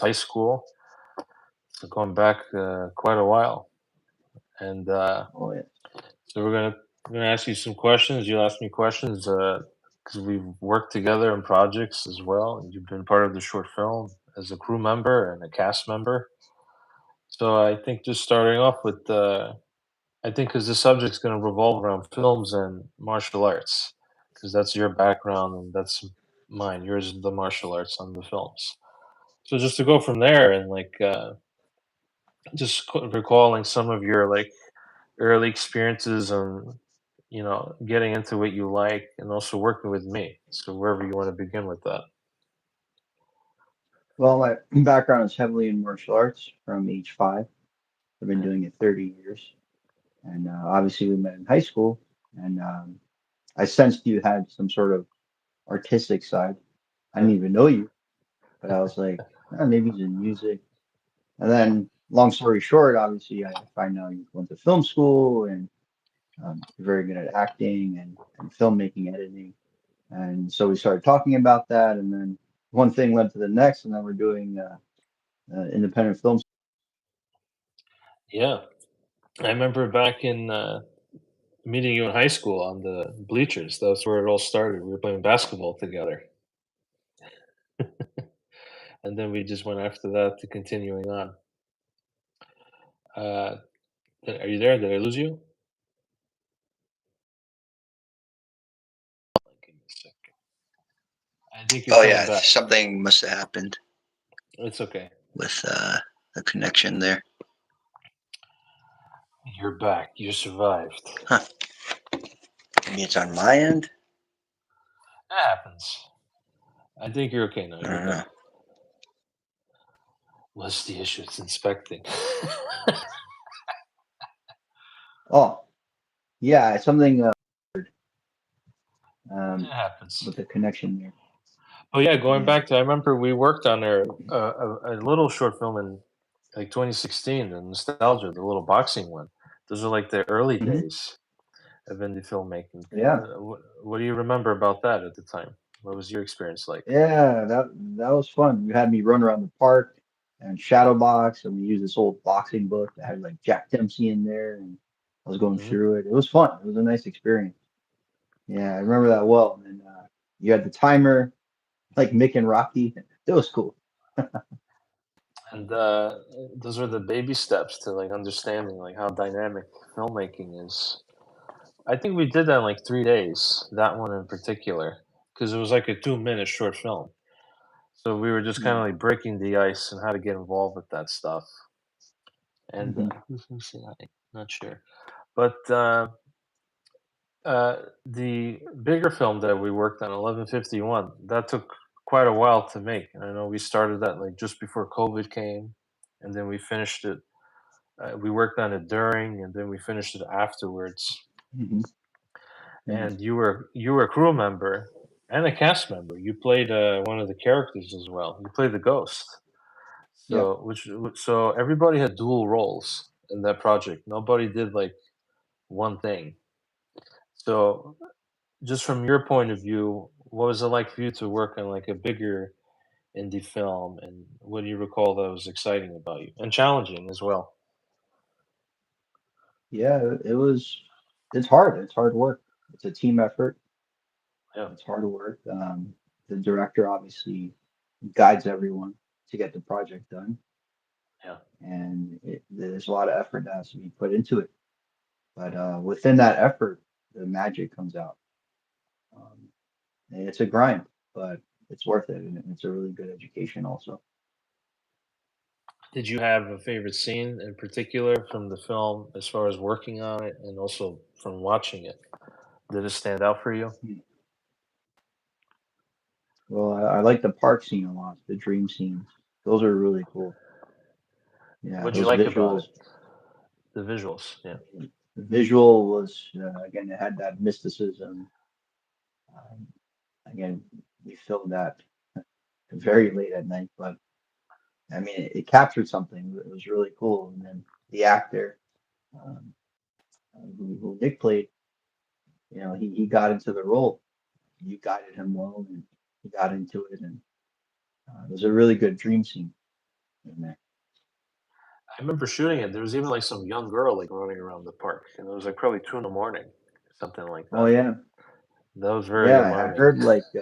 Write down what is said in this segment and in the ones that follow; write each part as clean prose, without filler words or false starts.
high school, so going back quite a while. And Oh yeah. so we're gonna ask you some questions. You'll ask me questions because we've worked together in projects as well. And you've been part of the short film as a crew member and a cast member. So I think just starting off with, I think because the subject's going to revolve around films and martial arts, because that's your background and that's mine. Yours is the martial arts on the films. So just to go from there and like just recalling some of your like early experiences and getting into what you like and also working with me. So wherever you want to begin with that. Well, my background is heavily in martial arts from age 5. I've been Yeah. doing it 30 years, and obviously we met in high school, and I sensed you had some sort of artistic side. I didn't Yeah. even know you, but I was like, maybe he's in music. And then, long story short, obviously I find out you went to film school and you're very good at acting and filmmaking, editing. And so we started talking about that, and then one thing led to the next, and then we're doing independent films. Yeah. I remember back in meeting you in high school on the bleachers. That's where it all started. We were playing basketball together. And then we just went after that to continuing on. Uh, are you there? Did I lose you? Give me a second. I think you're Oh coming yeah, back. something must have happened It's okay. with the connection there. You're back. You survived. Huh. Maybe it's on my end. It happens. I think you're okay now. I You're don't know. back. What's the issue? It's inspecting. Oh, yeah, something It um, happens. with the connection there. Oh yeah, going Yeah. back to I remember we worked on a little short film in like 2016, the nostalgia, the little boxing one. Those are like the early Hmm. days of indie filmmaking. Yeah. What do you remember about that at the time? What was your experience like? Yeah, that was fun. You had me run around the park and shadow box, and we used this old boxing book that had like Jack Dempsey in there, and I was going Hmm. through it. It was fun. It was a nice experience. Yeah, I remember that well. And you had the timer, like Mick and Rocky. It was cool. And those are the baby steps to like understanding like how dynamic filmmaking is. I think we did that in like 3 days. That one in particular, because it was like a 2 minute short film. So we were just kind Yeah. of like breaking the ice and how to get involved with that stuff. And Hmm. who's gonna say hi? Not sure, but the bigger film that we worked on, 1151, that took quite a while to make. And I know we started that like just before COVID came, and then we finished it. We worked on it during, and then we finished it afterwards. Hmm. Nice. And you were a crew member and a cast member. You played one of the characters as well. You played the ghost. Yeah. So everybody had dual roles in that project. Nobody did like one thing. So just from your point of view, what was it like for you to work on like a bigger indie film, and what do you recall that was exciting about you and challenging as well? Yeah, it was. It's hard. It's hard work. It's a team effort. Yeah, It's hard work. The director obviously guides everyone to get the project done, yeah. and there's a lot of effort that has to be put into it. But within that effort, the magic comes out. Um, and it's a grind, but it's worth it, and it's a really good education also. Did you have a favorite scene in particular from the film as far as working on it and also from watching it? Did it stand out for you? Hmm. Well, I like the park scene a lot, the dream scenes. Those are really cool. Yeah, What'd you those like about it? visuals. The visuals, yeah. The visual was again, it had that mysticism. Um, Again, we filmed that very late at night, but I mean, it captured something. It was really cool. And then the actor, um, who Nick played, he got into the role. You guided him well, and he got into it, and it was a really good dream scene. in there. I remember shooting it. There was even like some young girl like running around the park, and it was like probably 2 in the morning, something like Oh that. yeah, That was very yeah. I alarming. heard like I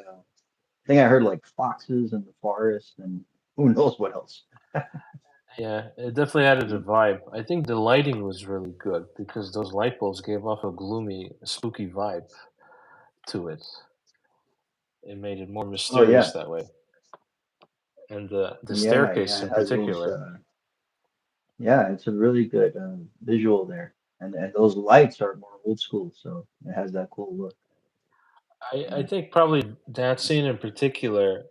think I heard like foxes in the forest and who knows what else. Yeah, it definitely added a Yeah. vibe. I think the lighting was really good because those light bulbs gave off a gloomy, spooky vibe to it. It made it more Oh mysterious yeah, that way. And the yeah, staircase yeah. in It has those. particular. Yeah, it's a really good visual there, and those lights are more old school, so it has that cool look. I Yeah. think probably that scene in particular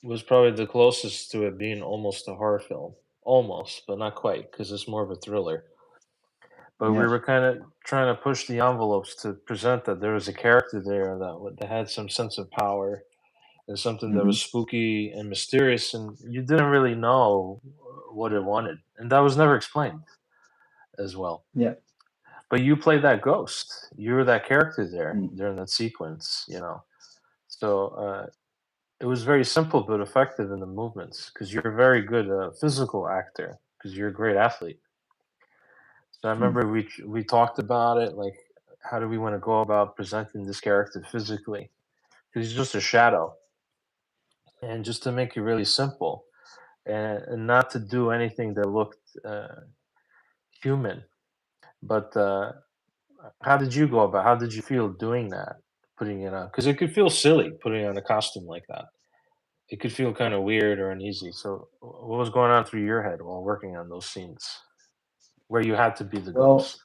was probably the closest to it being almost a horror film. Almost, but not quite, because it's more of a thriller. But we Yes. were kind of trying to push the envelopes to present that there was a character there that had some sense of power and something that Hmm. was spooky and mysterious, and you didn't really know what it wanted, and that was never explained as well. Yeah. But you played that ghost. You were that character there Mm. during that sequence, you know. So it was very simple but effective in the movements because you're a very good physical actor because you're a great athlete. So I Mm. remember we talked about it, like how do we want to go about presenting this character physically? Because he's just a shadow, and just to make it really simple, and not to do anything that looked human. But how did you go about? How did you feel doing that, putting it on? Because it could feel silly putting on a costume like that. It could feel kind of weird or uneasy. So, what was going on through your head while working on those scenes where you had to be the Well, ghost?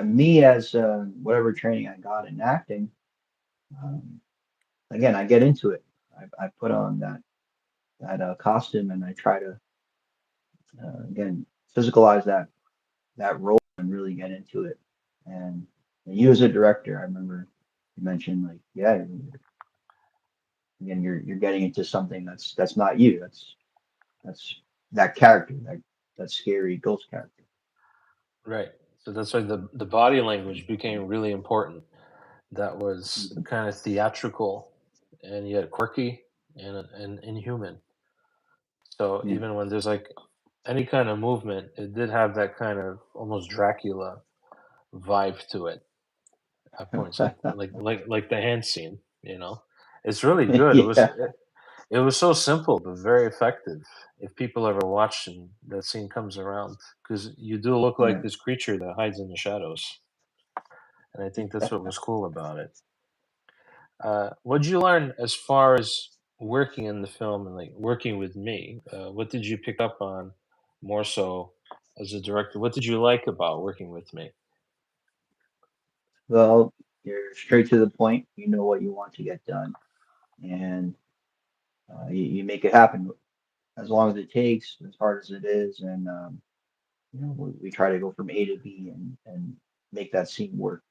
me as whatever training I got in acting, um, again, I get into it. I put on that costume and I try to again physicalize that role and really get into it. And you as a director, I remember you mentioned like, yeah, again, you're getting into something that's not you. That's that character, that scary ghost character. Right. So that's why the body language became really important. That was Mhm. kind of theatrical, and yet quirky and inhuman. So Yeah. even when there's like any kind of movement, it did have that kind of almost Dracula vibe to it at points, like the hand scene. You know, it's really good. Yeah. It was so simple but very effective. If people ever watch and that scene comes around, because you do look like Yeah. this creature that hides in the shadows, and I think that's what was cool about it. What did you learn as far as working in the film and like working with me? What did you pick up on more so as a director? What did you like about working with me? Well, you're straight to the point. You know what you want to get done, and you make it happen as long as it takes, as hard as it is, and we try to go from A to B and make that scene work.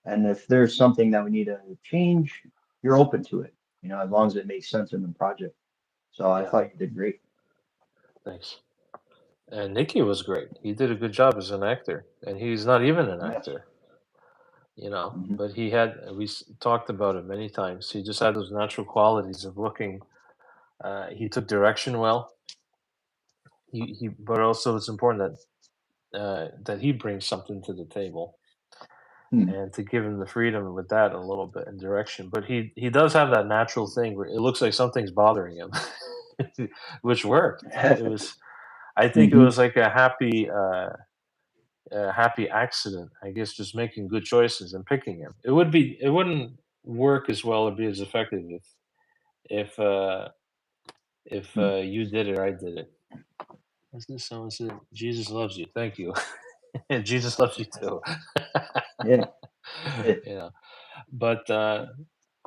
And if there's something that we need to change, you're open to it. As long as it makes sense in the project. So I Yeah, thought you did great. thanks. And Nikki was great. He did a good job as an actor, and he's not even an Yes. actor, you know. Hmm. But talked about it many times. He just had those natural qualities of looking. He took direction well. But also it's important that he brings something to the table Hmm. and to give him the freedom with that a little bit in direction. But he does have that natural thing where it looks like something's bothering him, which worked. It was I think it Hmm. was like a happy accident. I guess just making good choices and picking him. It wouldn't work as well or be as effective if uh, if you did it or I did it. What's this? Someone said Jesus loves you. Thank you. Jesus loves you too. Yeah. Yeah, but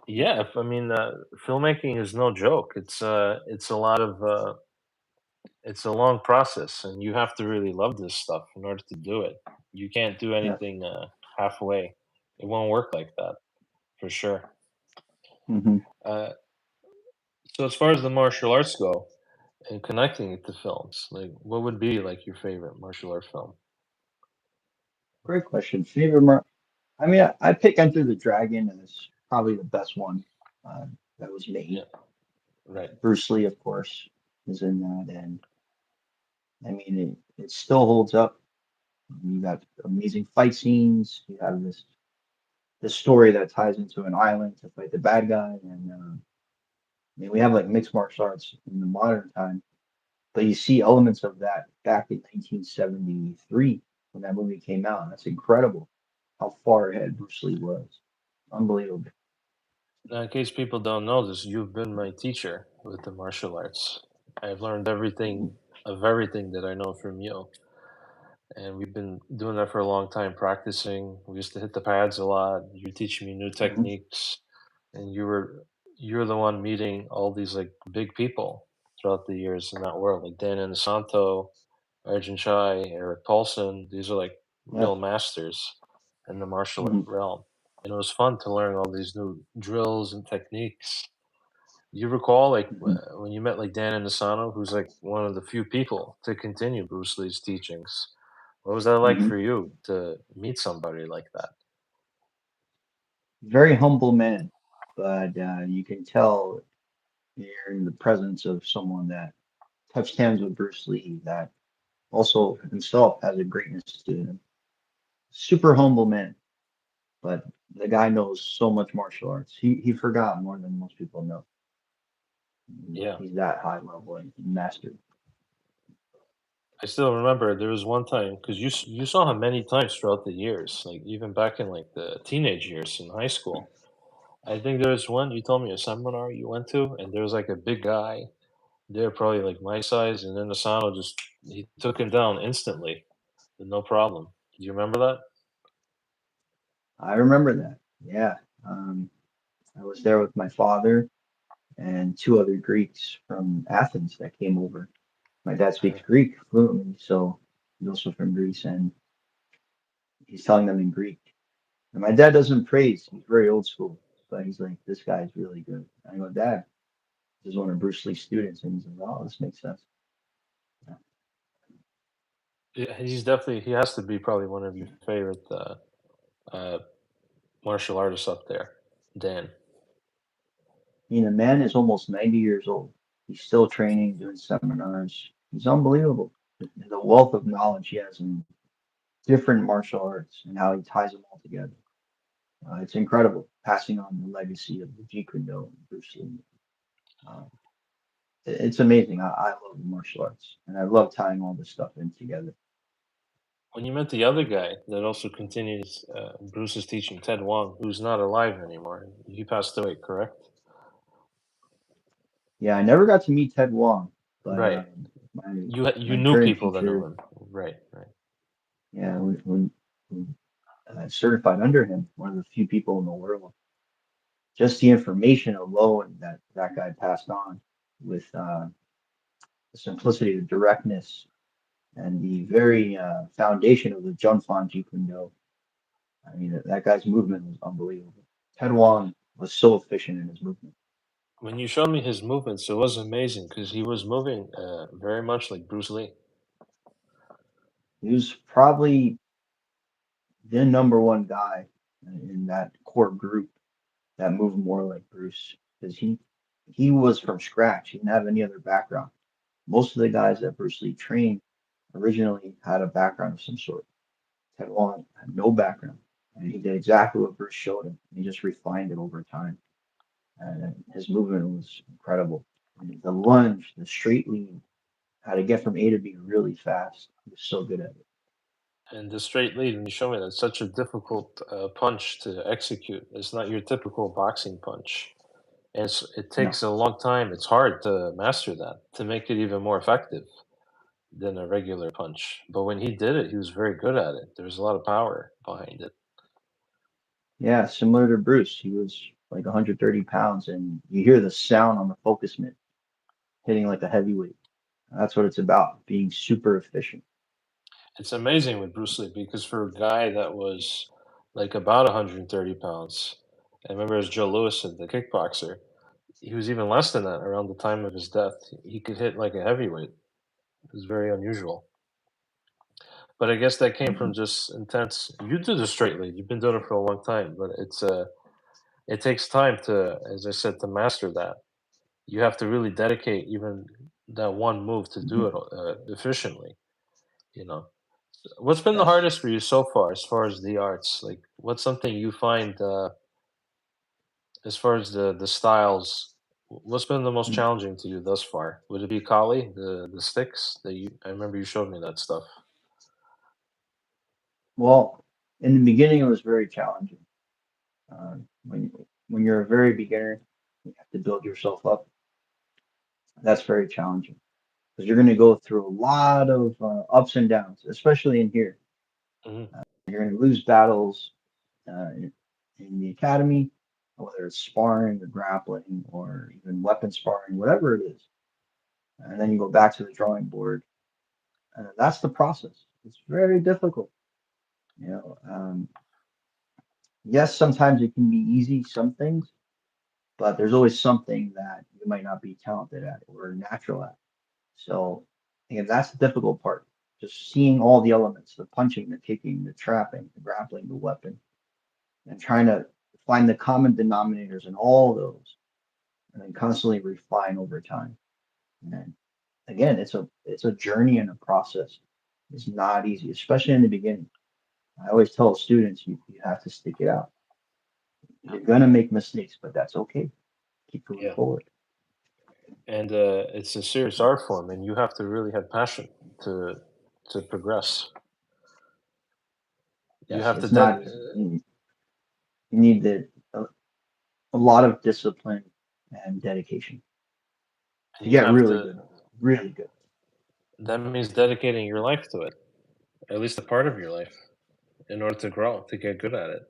yeah, I mean, filmmaking is no joke. It's a lot of it's a long process, and you have to really love this stuff in order to do it. You can't do Yes. anything halfway. It won't work like that for sure. Hmm. Uh, so, as far as the martial arts go and connecting it to films, like what would be like your favorite martial art film? Great question. Favorite I mean, I pick Enter the Dragon as probably the best one that was Yeah, made. right. Bruce Lee, of course. is in that, and I mean it still holds up. You got amazing fight scenes. You have this story that ties into an island to fight the bad guy, and I mean we have like mixed martial arts in the modern time, but you see elements of that back in 1973 when that movie came out. And that's incredible how far ahead Bruce Lee was. Unbelievable. Now, in case people don't know this, you've been my teacher with the martial arts. I've learned everything of everything that I know from you. And we've been doing that for a long time, practicing. We used to hit the pads a lot. You teach me new Mhm. techniques, and you're the one meeting all these like big people throughout the years in that world, like Dan Inosanto, Arjun Chai, Eric Paulson. These are like Yeah. real masters in the martial art Mhm. realm. And it was fun to learn all these new drills and techniques. You recall like Mhm. when you met like Dan Inosanto, who's like one of the few people to continue Bruce Lee's teachings. What was that like Mhm. for you to meet somebody like that? Very humble man, but you can tell you're in the presence of someone that touched hands with Bruce Lee that also himself has a greatness to him. Super humble man, but the guy knows so much martial arts. He forgot more than most people know. Yeah, He's that high level and mastered. I still remember there was one time because you saw him many times throughout the years, like even back in like the teenage years in high school. I think there was one you told me a seminar you went to, and there was like a big guy there, probably like my size, and then Asano just he took him down instantly with no problem. Do you remember that? I remember that. Yeah. Um, I was there with my father and two other Greeks from Athens that came over. My dad speaks Greek fluently, so he's also from Greece, and he's telling them in Greek. And my dad doesn't praise; he's very old school, but he's like, "This guy's really good." I go, "Dad, this is one of Bruce Lee's students," and he's like, "Oh, this makes sense." Yeah. Yeah, he's definitely he has to be probably one of your favorite uh, martial artists up there, Dan. I mean, the man is almost 90 years old. He's still training, doing seminars. He's unbelievable. The wealth of knowledge he has in different martial arts and how he ties them all together. It's incredible, passing on the legacy of the Jeet Kune Do and Bruce Lee. Um, it's amazing. I love martial arts, and I love tying all this stuff in together. When you met the other guy that also continues Bruce's teaching, Ted Wong, who's not alive anymore, he passed away, correct? Yeah, I never got to meet Ted Wong, but Right. my You my knew current people that knew teacher, him. Right, right. yeah, when certified under him, one of the few people in the world. Just the information alone that that guy passed on with the simplicity, the directness, and the very foundation of the Junfan Jeet Kune Do. I mean, that guy's movement was unbelievable. Ted Wong was so efficient in his movement. When you showed me his movements, it was amazing because he was moving very much like Bruce Lee. He was probably the number one guy in that core group that moved more like Bruce because he was from scratch. He didn't have any other background. Most of the guys that Bruce Lee trained originally had a background of some sort. Ted Wong had no background, and he did exactly what Bruce showed him. He just refined it over time, and his movement was incredible. And the lunge, the straight lean, how to get from A to B really fast. He was so good at it. And the straight lead, when you show me that's such a difficult punch to execute. It's not your typical boxing punch. And it No, takes a long time. It's hard to master that, to make it even more effective than a regular punch. But when he did it, he was very good at it. There was a lot of power behind it. yeah, similar to Bruce, he was like 130 pounds, and you hear the sound on the focus mitt hitting like a heavyweight. That's what it's about, being super efficient. It's amazing with Bruce Lee because for a guy that was like about 130 pounds, I remember as Joe Lewis, the kickboxer, he was even less than that around the time of his death. He could hit like a heavyweight. It was very unusual. But I guess that came Mhm. from just intense. You do the straight lead. You've been doing it for a long time, but it takes time to, as I said, to master that. You have to really dedicate even that one move to do Mhm. it efficiently. You know, what's been the Yes. hardest for you so far as the arts? Like, what's something you find as far as the styles? What's been the most Mm. challenging to you thus far? Would it be Kali, the sticks that you? I remember you showed me that stuff. Well, in the beginning, it was very challenging. When you're a very beginner, you have to build yourself up. That's very challenging because you're going to go through a lot of ups and downs, especially in here. Hmm. You're going to lose battles in the academy, whether it's sparring or grappling or even weapon sparring, whatever it is. And then you go back to the drawing board. That's the process. It's very difficult. You know, yes, sometimes it can be easy, some things, but there's always something that you might not be talented at or natural at. So, again, that's the difficult part. Just seeing all the elements, the punching, the kicking, the trapping, the grappling, the weapon, and trying to find the common denominators in all those and then constantly refine over time. And again, it's a journey and a process. It's not easy, especially in the beginning. I always tell students you have to stick it out. You're gonna make mistakes, but that's okay. Keep going Yeah, forward. and it's a serious art form, and you have to really have passion to progress. You Yes, have to it's not easy. You need a lot of discipline and dedication and to you get have really to. good at it. Really good. That means dedicating your life to it, at least a part of your life, in order to grow, to get good at it.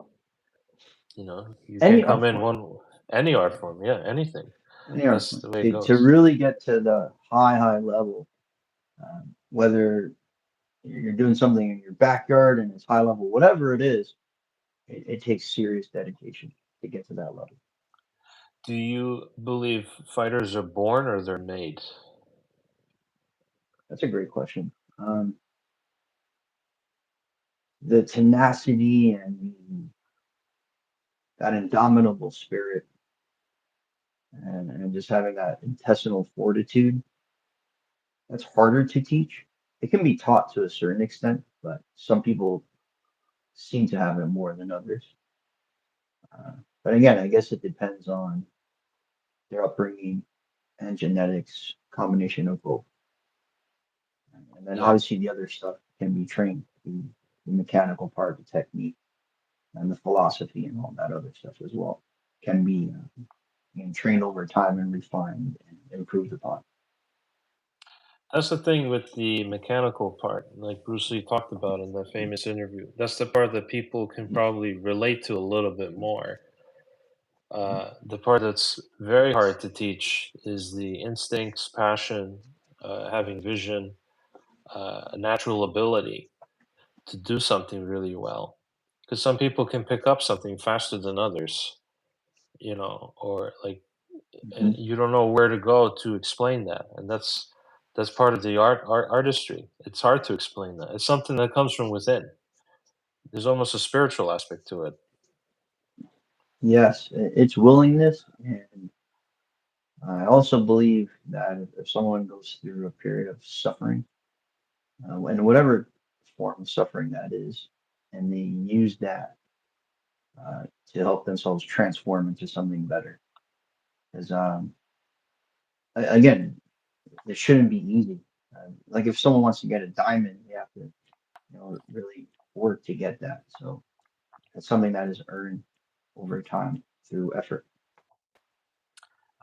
You know, you can't Any come art in form, one any art form, yeah, anything. any art That's form, the way it to goes. really get to the high level, whether you're doing something in your backyard and it's high level, whatever it is, it takes serious dedication to get to that level. Do you believe fighters are born or they're made? That's a great question. The tenacity and that indomitable spirit and just having that intestinal fortitude, that's harder to teach. It can be taught to a certain extent, but some people seem to have it more than others. Uh, but again, I guess it depends on their upbringing and genetics, combination of both. And then Yeah, obviously the other stuff can be trained, the mechanical part, the technique, and the philosophy and all that other stuff as well can be trained over time and refined and improved upon. that's the thing with the mechanical part, like Bruce Lee talked about in the famous interview. That's the part that people can probably relate to a little bit more. The part that's very hard to teach is the instincts, passion, having vision, a natural ability to do something really well. Because some people can pick up something faster than others, you know, or like, and Mhm. you don't know where to go to explain that, and that's part of the artistry. It's hard to explain that. It's something that comes from within. There's almost a spiritual aspect to it. Yes, it's willingness. And I also believe that if someone goes through a period of suffering, and whatever form of suffering that is, and they use that uh, to help themselves transform into something better. Because again, it shouldn't be easy. Like if someone wants to get a diamond, they have to, really work to get that. So it's something that is earned over time through effort.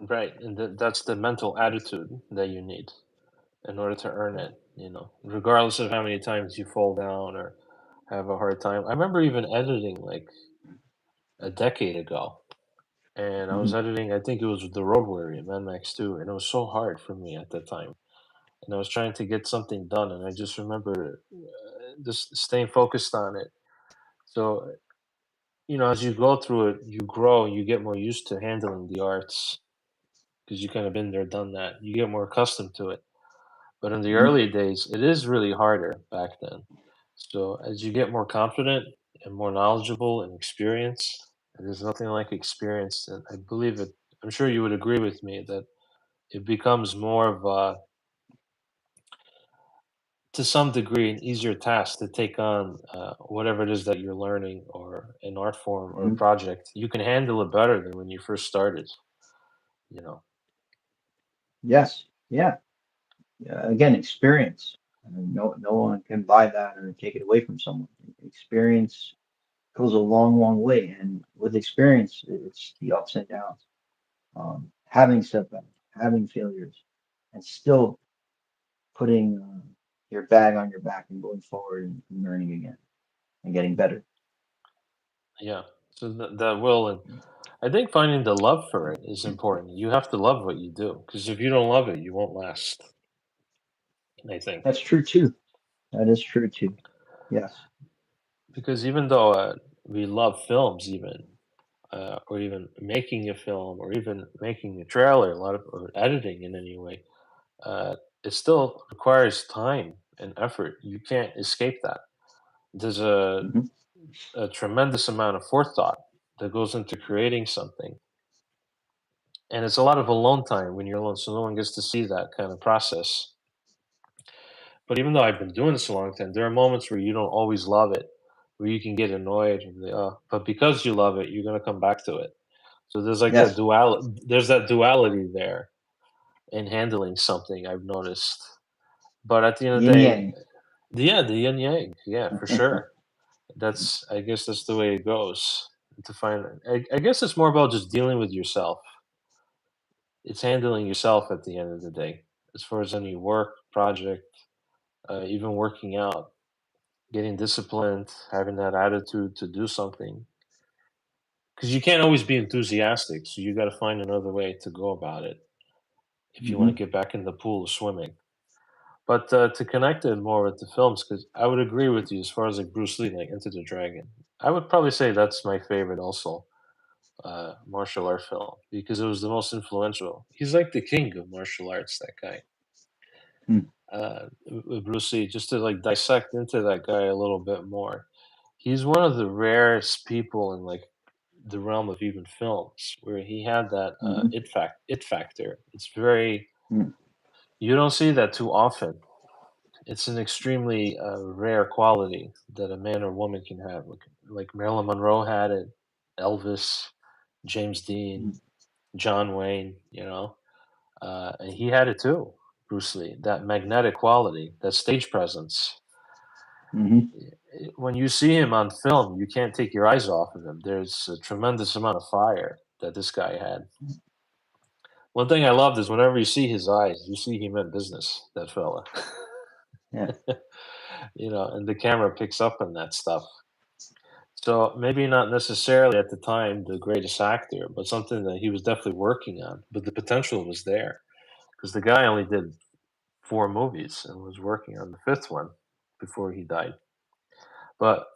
Right, and that's the mental attitude that you need in order to earn it, you know, regardless of how many times you fall down or have a hard time. I remember even editing like a decade ago, and I was Mhm. editing, I think it was the Road Warrior, Mad Max 2, and it was so hard for me at that time. And I was trying to get something done, and I just remember just staying focused on it. So, you know, as you go through it, you grow, you get more used to handling the arts because you kind of been there, done that. You get more accustomed to it. But in the Mhm. early days, it is really harder back then. So as you get more confident and more knowledgeable and experience, and there's nothing like experience, and I believe it. I'm sure you would agree with me that it becomes more of a. to some degree an easier task to take on whatever it is that you're learning or an art form or a Mhm. project. You can handle it better than when you first started. You know. Yes, yeah. Yeah, again, experience. No one can buy that or take it away from someone. Experience goes a long, long way, and with experience, it's the ups and downs. Having setbacks, having failures, and still putting your bag on your back and going forward and learning again and getting better. Yeah. So that will, and I think finding the love for it is important. You have to love what you do because if you don't love it, you won't last. I think That's true too. That is true too. Yes. because even though we love films, even or even making a film, or even making a trailer, a lot of or editing in any way, it still requires time and effort. You can't escape that. There's Hmm. a tremendous amount of forethought that goes into creating something, and it's a lot of alone time when you're alone, so no one gets to see that kind of process. But even though I've been doing this a long time, there are moments where you don't always love it, where you can get annoyed and be, oh, but because you love it, you're gonna come back to it. So there's like that Yes. dual. There's that duality there in handling something. I've noticed. But at the end of the Yin day, yang. yeah, the yin yang, yeah, for sure. That's I guess that's the way it goes. To find, I guess it's more about just dealing with yourself. It's handling yourself at the end of the day, as far as any work project, even working out, getting disciplined, having that attitude to do something. Because you can't always be enthusiastic, so you got to find another way to go about it if you want to Hmm. get back in the pool of swimming. But to connect it more with the films, because I would agree with you as far as like Bruce Lee, like Enter the Dragon. I would probably say that's my favorite also martial art film because it was the most influential. He's like the king of martial arts, that guy. With Bruce Lee, just to like dissect into that guy a little bit more. He's one of the rarest people in like the realm of even films where he had that Hmm. it factor. It's very you don't see that too often. It's an extremely rare quality that a man or woman can have. Like Marilyn Monroe had it, Elvis, James Dean, John Wayne. And he had it too. Bruce Lee, that magnetic quality, that stage presence. Hmm. When you see him on film, you can't take your eyes off of him. There's a tremendous amount of fire that this guy had. One thing I loved is whenever you see his eyes, you see he meant business. That fella, Yeah. and the camera picks up on that stuff. So maybe not necessarily at the time the greatest actor, but something that he was definitely working on. But the potential was there because the guy only did 4 movies and was working on the fifth one before he died. But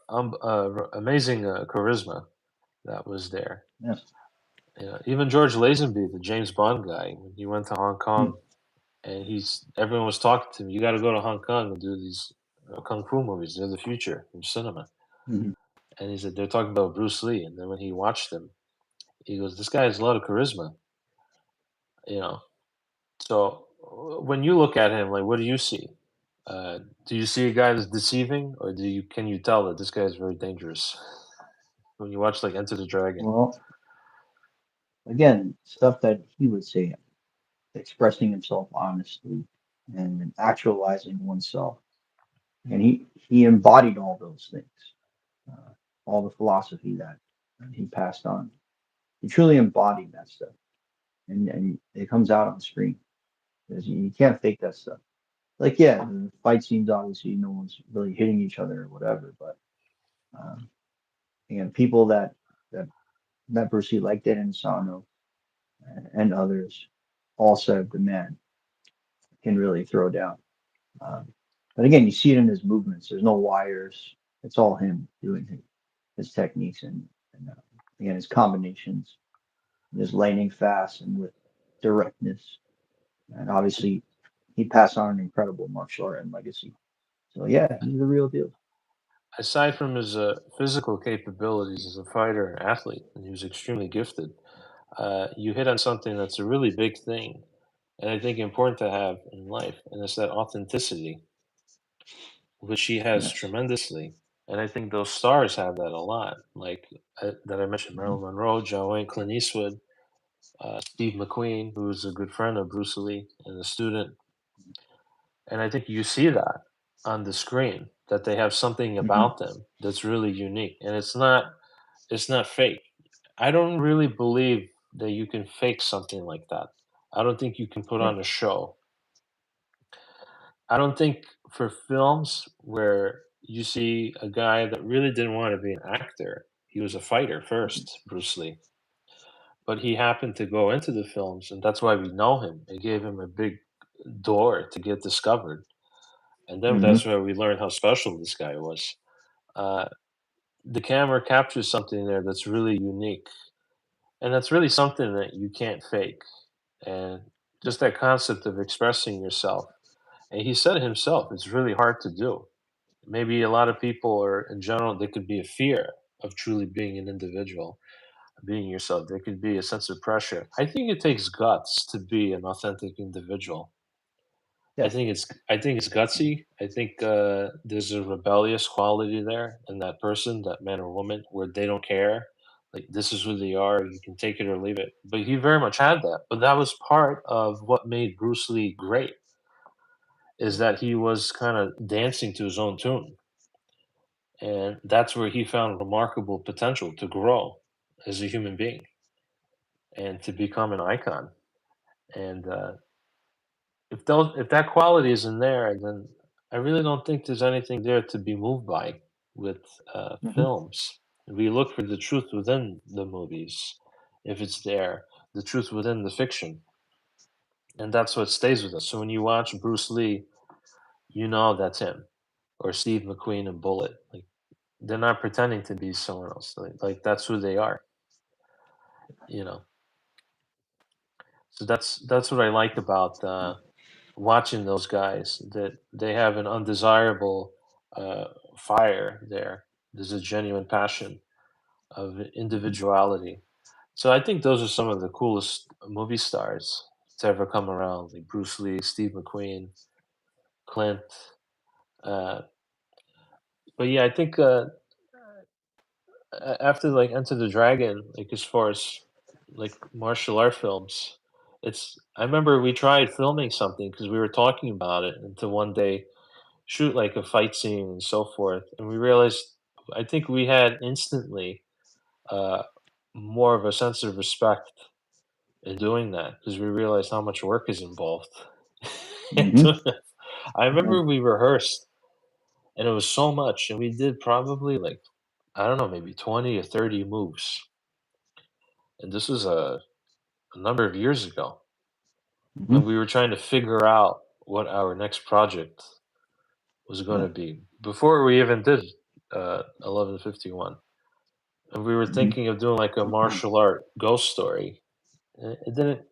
amazing charisma that was there. Yes. Even George Lazenby, the James Bond guy, when he went to Hong Mm. Kong, and everyone was talking to him. You got to go to Hong Kong and do these kung fu movies. They're the future of cinema. Mhm. And he said they're talking about Bruce Lee, and then when he watched them, he goes, "This guy has a lot of charisma." You know. So when you look at him, like, what do you see? Do you see a guy that's deceiving, or can you tell that this guy is very dangerous when you watch like Enter the Dragon? Well, again, stuff that he would say, expressing himself honestly and actualizing oneself. And he embodied all those things, all the philosophy that he passed on. He truly embodied that stuff, and it comes out on screen because you can't fake that stuff. Like, yeah, the fight scenes, obviously no one's really hitting each other or whatever, but um, again, people that Bruce Lee, like Dan Insano and others, all said the man can really throw down. Um, but again, you see it in his movements. There's no wires. It's all him doing his techniques and again his combinations, his lightning fast and with directness. And obviously, he passed on an incredible martial art and legacy. So yeah, he's the real deal. Aside from his physical capabilities as a fighter and athlete, and he was extremely gifted, you hit on something that's a really big thing, and I think important to have in life, and it's that authenticity. which he has Yes. tremendously. And I think those stars have that a lot. Like that I mentioned, Mhm. Marilyn Monroe, John Wayne, Clint Eastwood, Steve McQueen, who's a good friend of Bruce Lee and a student. And I think you see that on the screen that they have something Mhm. about them that's really unique, and it's not fake. I don't really believe that you can fake something like that. I don't think you can put Yeah. on a show. I don't think for films where you see a guy that really didn't want to be an actor, he was a fighter Mhm. first, Bruce Lee, but he happened to go into the films, and that's why we know him. It gave him a big door to get discovered, and then Mhm. that's where we learned how special this guy was. Uh, the camera captures something there that's really unique, and that's really something that you can't fake. And Yeah. just that concept of expressing yourself. And he said it himself, it's really hard to do. Maybe a lot of people, or in general, there could be a fear of truly being an individual, being yourself. There could be a sense of pressure. I think it takes guts to be an authentic individual. Yeah. I think it's gutsy. I think there's a rebellious quality there in that person, that man or woman, where they don't care. Like this is who they are. You can take it or leave it. But he very much had that. But that was part of what made Bruce Lee great. Is that he was kind of dancing to his own tune, and that's where he found remarkable potential to grow as a human being and to become an icon. And if that quality isn't there, then I really don't think there's anything there to be moved by with Mhm. films. We look for the truth within the movies, if it's there, the truth within the fiction, and that's what stays with us. So when you watch Bruce Lee, you know that's him, or Steve McQueen in Bullet. Like they're not pretending to be someone else. Like that's who they are. You know. So that's what I like about watching those guys, that they have an undesirable uh, fire there. There's a genuine passion of Mhm. individuality. So I think those are some of the coolest movie stars to ever come around, like Bruce Lee, Steve McQueen, Clint. Uh, but yeah, I think after like Enter the Dragon, like as far as like martial art films, it's. I remember we tried filming something because we were talking about it, and to one day shoot like a fight scene and so forth. And we realized, I think we had instantly uh, more of a sense of respect in doing that because we realized how much work is involved. in Mhm. doing it. I Yeah. remember we rehearsed and it was so much, and we did probably like, I don't know, maybe 20 or 30 moves. And this was a number of years ago. And Mhm. we were trying to figure out what our next project was going to Yeah. be before we even did 1151. And we were Mhm. thinking of doing like a martial art ghost story. And it didn't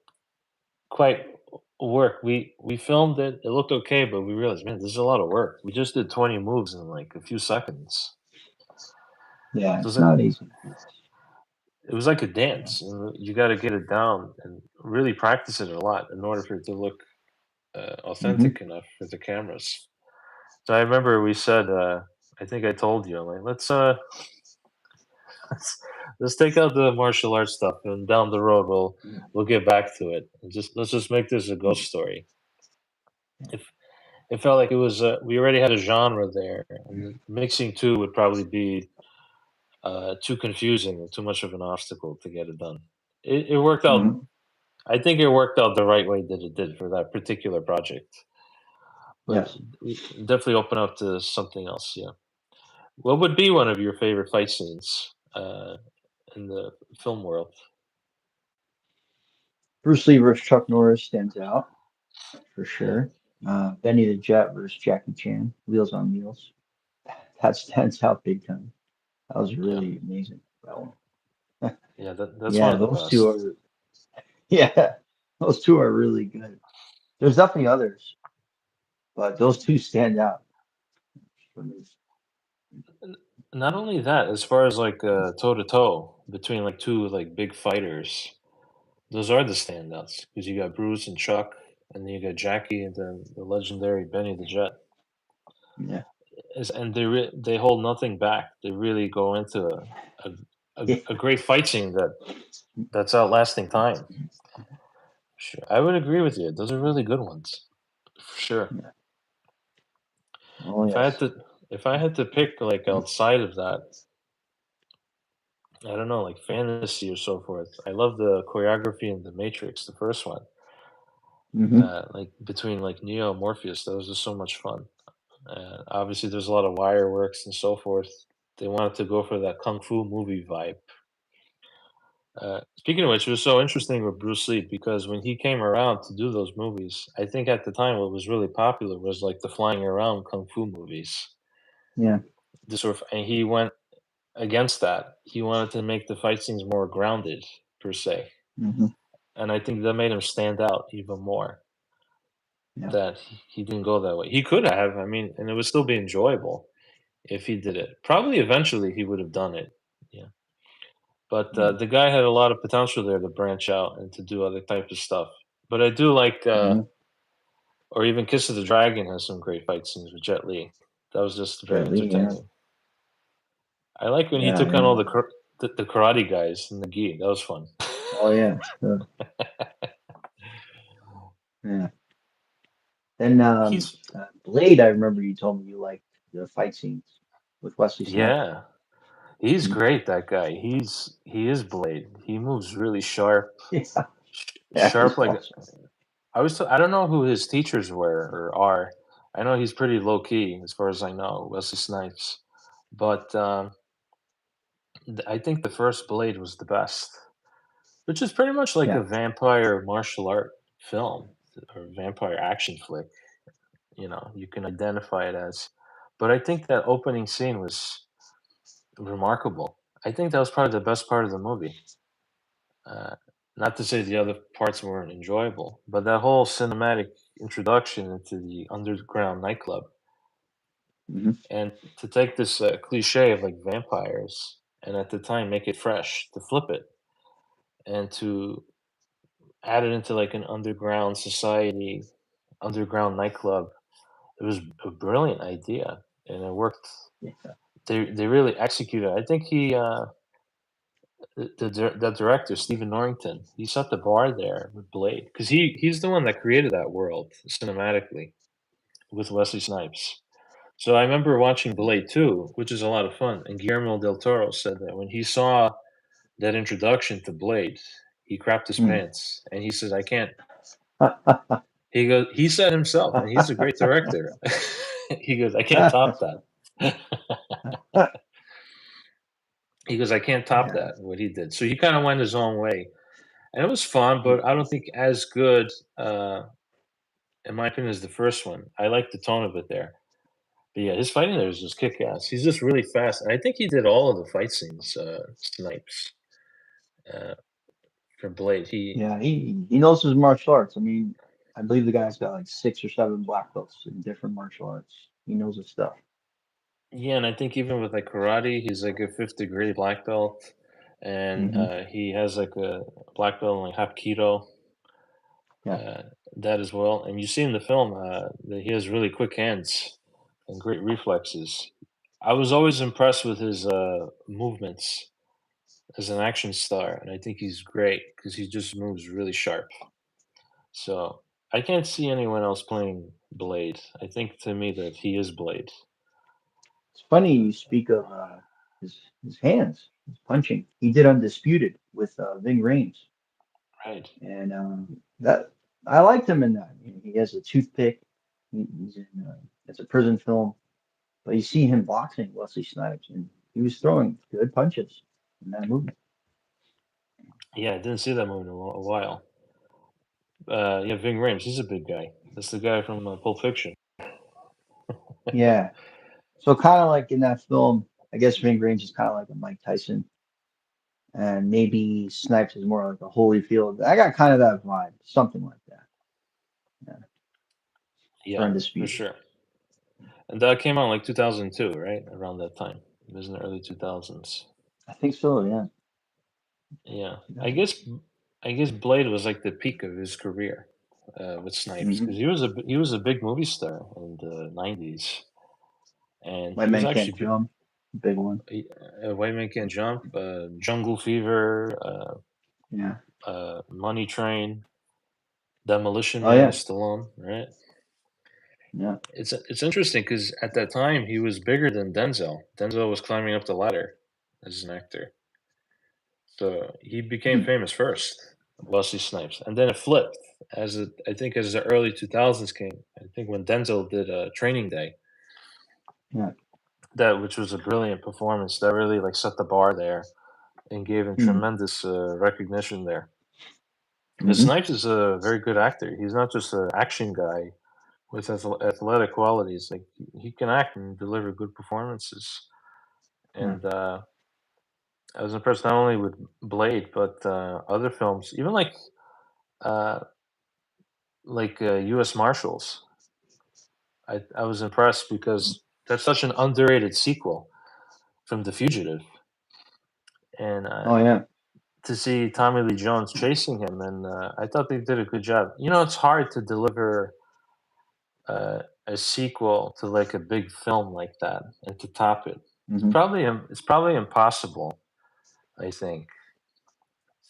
quite work. We filmed it. It looked okay, but we realized, man, this is a lot of work. We just did 20 moves in like a few seconds. Yeah. It It's doesn't. not easy. It was like a Yeah. dance. You got to get it down and really practice it a lot in order for it to look Mhm. authentic enough for the cameras. So I remember we said, I think I told you, I'm like, let's let's take out the martial arts stuff, and down the road we'll get back to it. And just let's just make this a ghost story. If it felt like it was, we already had a genre there, and mixing two would probably be too confusing and too much of an obstacle to get it done. It worked out. Mhm. I think it worked out the right way that it did for that particular project. But Yes. definitely open up to something else. Yeah. What would be one of your favorite fight scenes in the film world? Bruce Lee versus Chuck Norris stands out for Yeah. sure. Benny the Jet versus Jackie Chan, Wheels on Wheels. That stands out big time. That was Yeah. really amazing. That one. Yeah. That's one Yeah, of the those two best. are. Yeah, those two are really good. There's definitely others, but those two stand out for me. Not only that, as far as like toe to toe between like two like big fighters, those are the standouts because you got Bruce and Chuck, and then you got Jackie and then the legendary Benny the Jet. Yeah. and they hold nothing back. They really go into a, Yeah. a great fight scene that's outlasting time. Sure, I would agree with you. Those are really good ones, for sure. Oh If I had yes. to, if I had to pick like outside of that, I don't know, like fantasy or so forth. I love the choreography in The Matrix, the first one. Hmm. Like between like Neo and Morpheus, that was just so much fun. Obviously, there's a lot of wire works and so forth. They wanted to go for that kung fu movie vibe. Speaking of which, it was so interesting with Bruce Lee because when he came around to do those movies, I think at the time what was really popular was like the flying around kung fu movies. Yeah. The sort of, and he went against that. He wanted to make the fight scenes more grounded per se, Hmm. and I think that made him stand out even more. Yeah. That he didn't go that way. He could have, I mean, and it would still be enjoyable if he did it. Probably eventually he would have done it. Yeah. But Yeah. the guy had a lot of potential there to branch out and to do other types of stuff. But I do like, Hmm. or even Kiss of the Dragon has some great fight scenes with Jet Li. That was just very Jet Li. Yeah. entertaining. I like when he Yeah. took on all Yeah. the karate guys in the gi. That was fun. Oh yeah. Yeah. Then He's Blade. I remember you told me you liked the fight scenes with Wesley Snipes. yeah, he's Mhm. great. That guy. He is Blade. He moves really sharp, Yeah. Yeah. sharp He's like awesome. I don't know who his teachers were or are. I know he's pretty low key as far as I know, Wesley Snipes. But I think the first Blade was the best, which is pretty much like Yeah. a vampire martial art film or vampire action flick. You know, you can identify it as. But I think that opening scene was remarkable. I think that was probably the best part of the movie. Uh, Not to say the other parts weren't enjoyable, but that whole cinematic introduction into the underground nightclub Hmm. and to take this cliche of like vampires and at the time make it fresh, to flip it and to add it into like an underground society, underground nightclub. It was a brilliant idea and it worked. Yeah. They really executed. I think the director Stephen Norrington, he set the bar there with Blade because he's the one that created that world cinematically with Wesley Snipes. So I remember watching Blade 2, which is a lot of fun, and Guillermo del Toro said that when he saw that introduction to Blade, he crapped his Hmm. pants and he says, "I can't." He said himself, and he's a great director. He goes, "I can't top that." He goes, "I can't top Yeah. that what he did." So he kind of went his own way, and it was fun, but I don't think as good, uh, in my opinion, as the first one. I like the tone of it there. But yeah, his fighting there is just kick ass. He's just really fast, and I think he did all of the fight scenes. Snipes uh, for Blade. Yeah. He knows his martial arts. I mean, I believe the guy's got like 6 or 7 black belts in different martial arts. He knows his stuff. Yeah, and I think even with like karate, he's like a fifth degree black belt, and Hmm. he has like a black belt in like Hapkido. Yeah. Uh, that as well, and you see in the film that he has really quick hands and great reflexes. I was always impressed with his movements as an action star, and I think he's great because he just moves really sharp. So I can't see anyone else playing Blade. I think to me that he is Blade. It's funny you speak of his hands, his punching. He did Undisputed with Ving Rhames, Right. and that I liked him in that. You know, he has a toothpick. He's in it's a prison film, but you see him boxing Wesley Snipes, and he was throwing good punches in that movie. Yeah, I didn't see that movie in a while. Yeah, Ving Rhames, he's a big guy. That's the guy from Pulp Fiction. Yeah, so kind of like in that film, I guess Ving Rhames is kind of like a Mike Tyson, and maybe Snipes is more like a Holyfield. I got kind of that vibe, something like that. Yeah, for Yeah, for Undisputed. sure. And that came out in like 2002, right? Around that time. It was in the early 2000s. I think so. Yeah. Yeah, 2000. I guess Blade was like the peak of his career with Snipes Hmm. because he was a big movie star in the '90s, and White he was Man Can't actually Jump, big one. White Man Can't Jump, Jungle Fever, Yeah. Money Train, Demolition Oh Man yeah. with Stallone, right? Yeah. It's interesting because at that time he was bigger than Denzel. Denzel was climbing up the ladder as an actor, so he became Hmm. famous first, Wesley Snipes, and then it flipped I think as the early 2000s came. I think when Denzel did Training Day, Yeah. that which was a brilliant performance that really like set the bar there and gave him Hmm. tremendous recognition there. And Hmm. Snipes is a very good actor. He's not just an action guy with athletic qualities. Like he can act and deliver good performances. Yeah. And I was impressed not only with Blade but other films, even uh, U.S. Marshals. I was impressed because that's such an underrated sequel from The Fugitive, and Oh yeah. to see Tommy Lee Jones chasing him, and I thought they did a good job. You know, it's hard to deliver a sequel to like a big film like that and to top it. Hmm. It's probably impossible. I think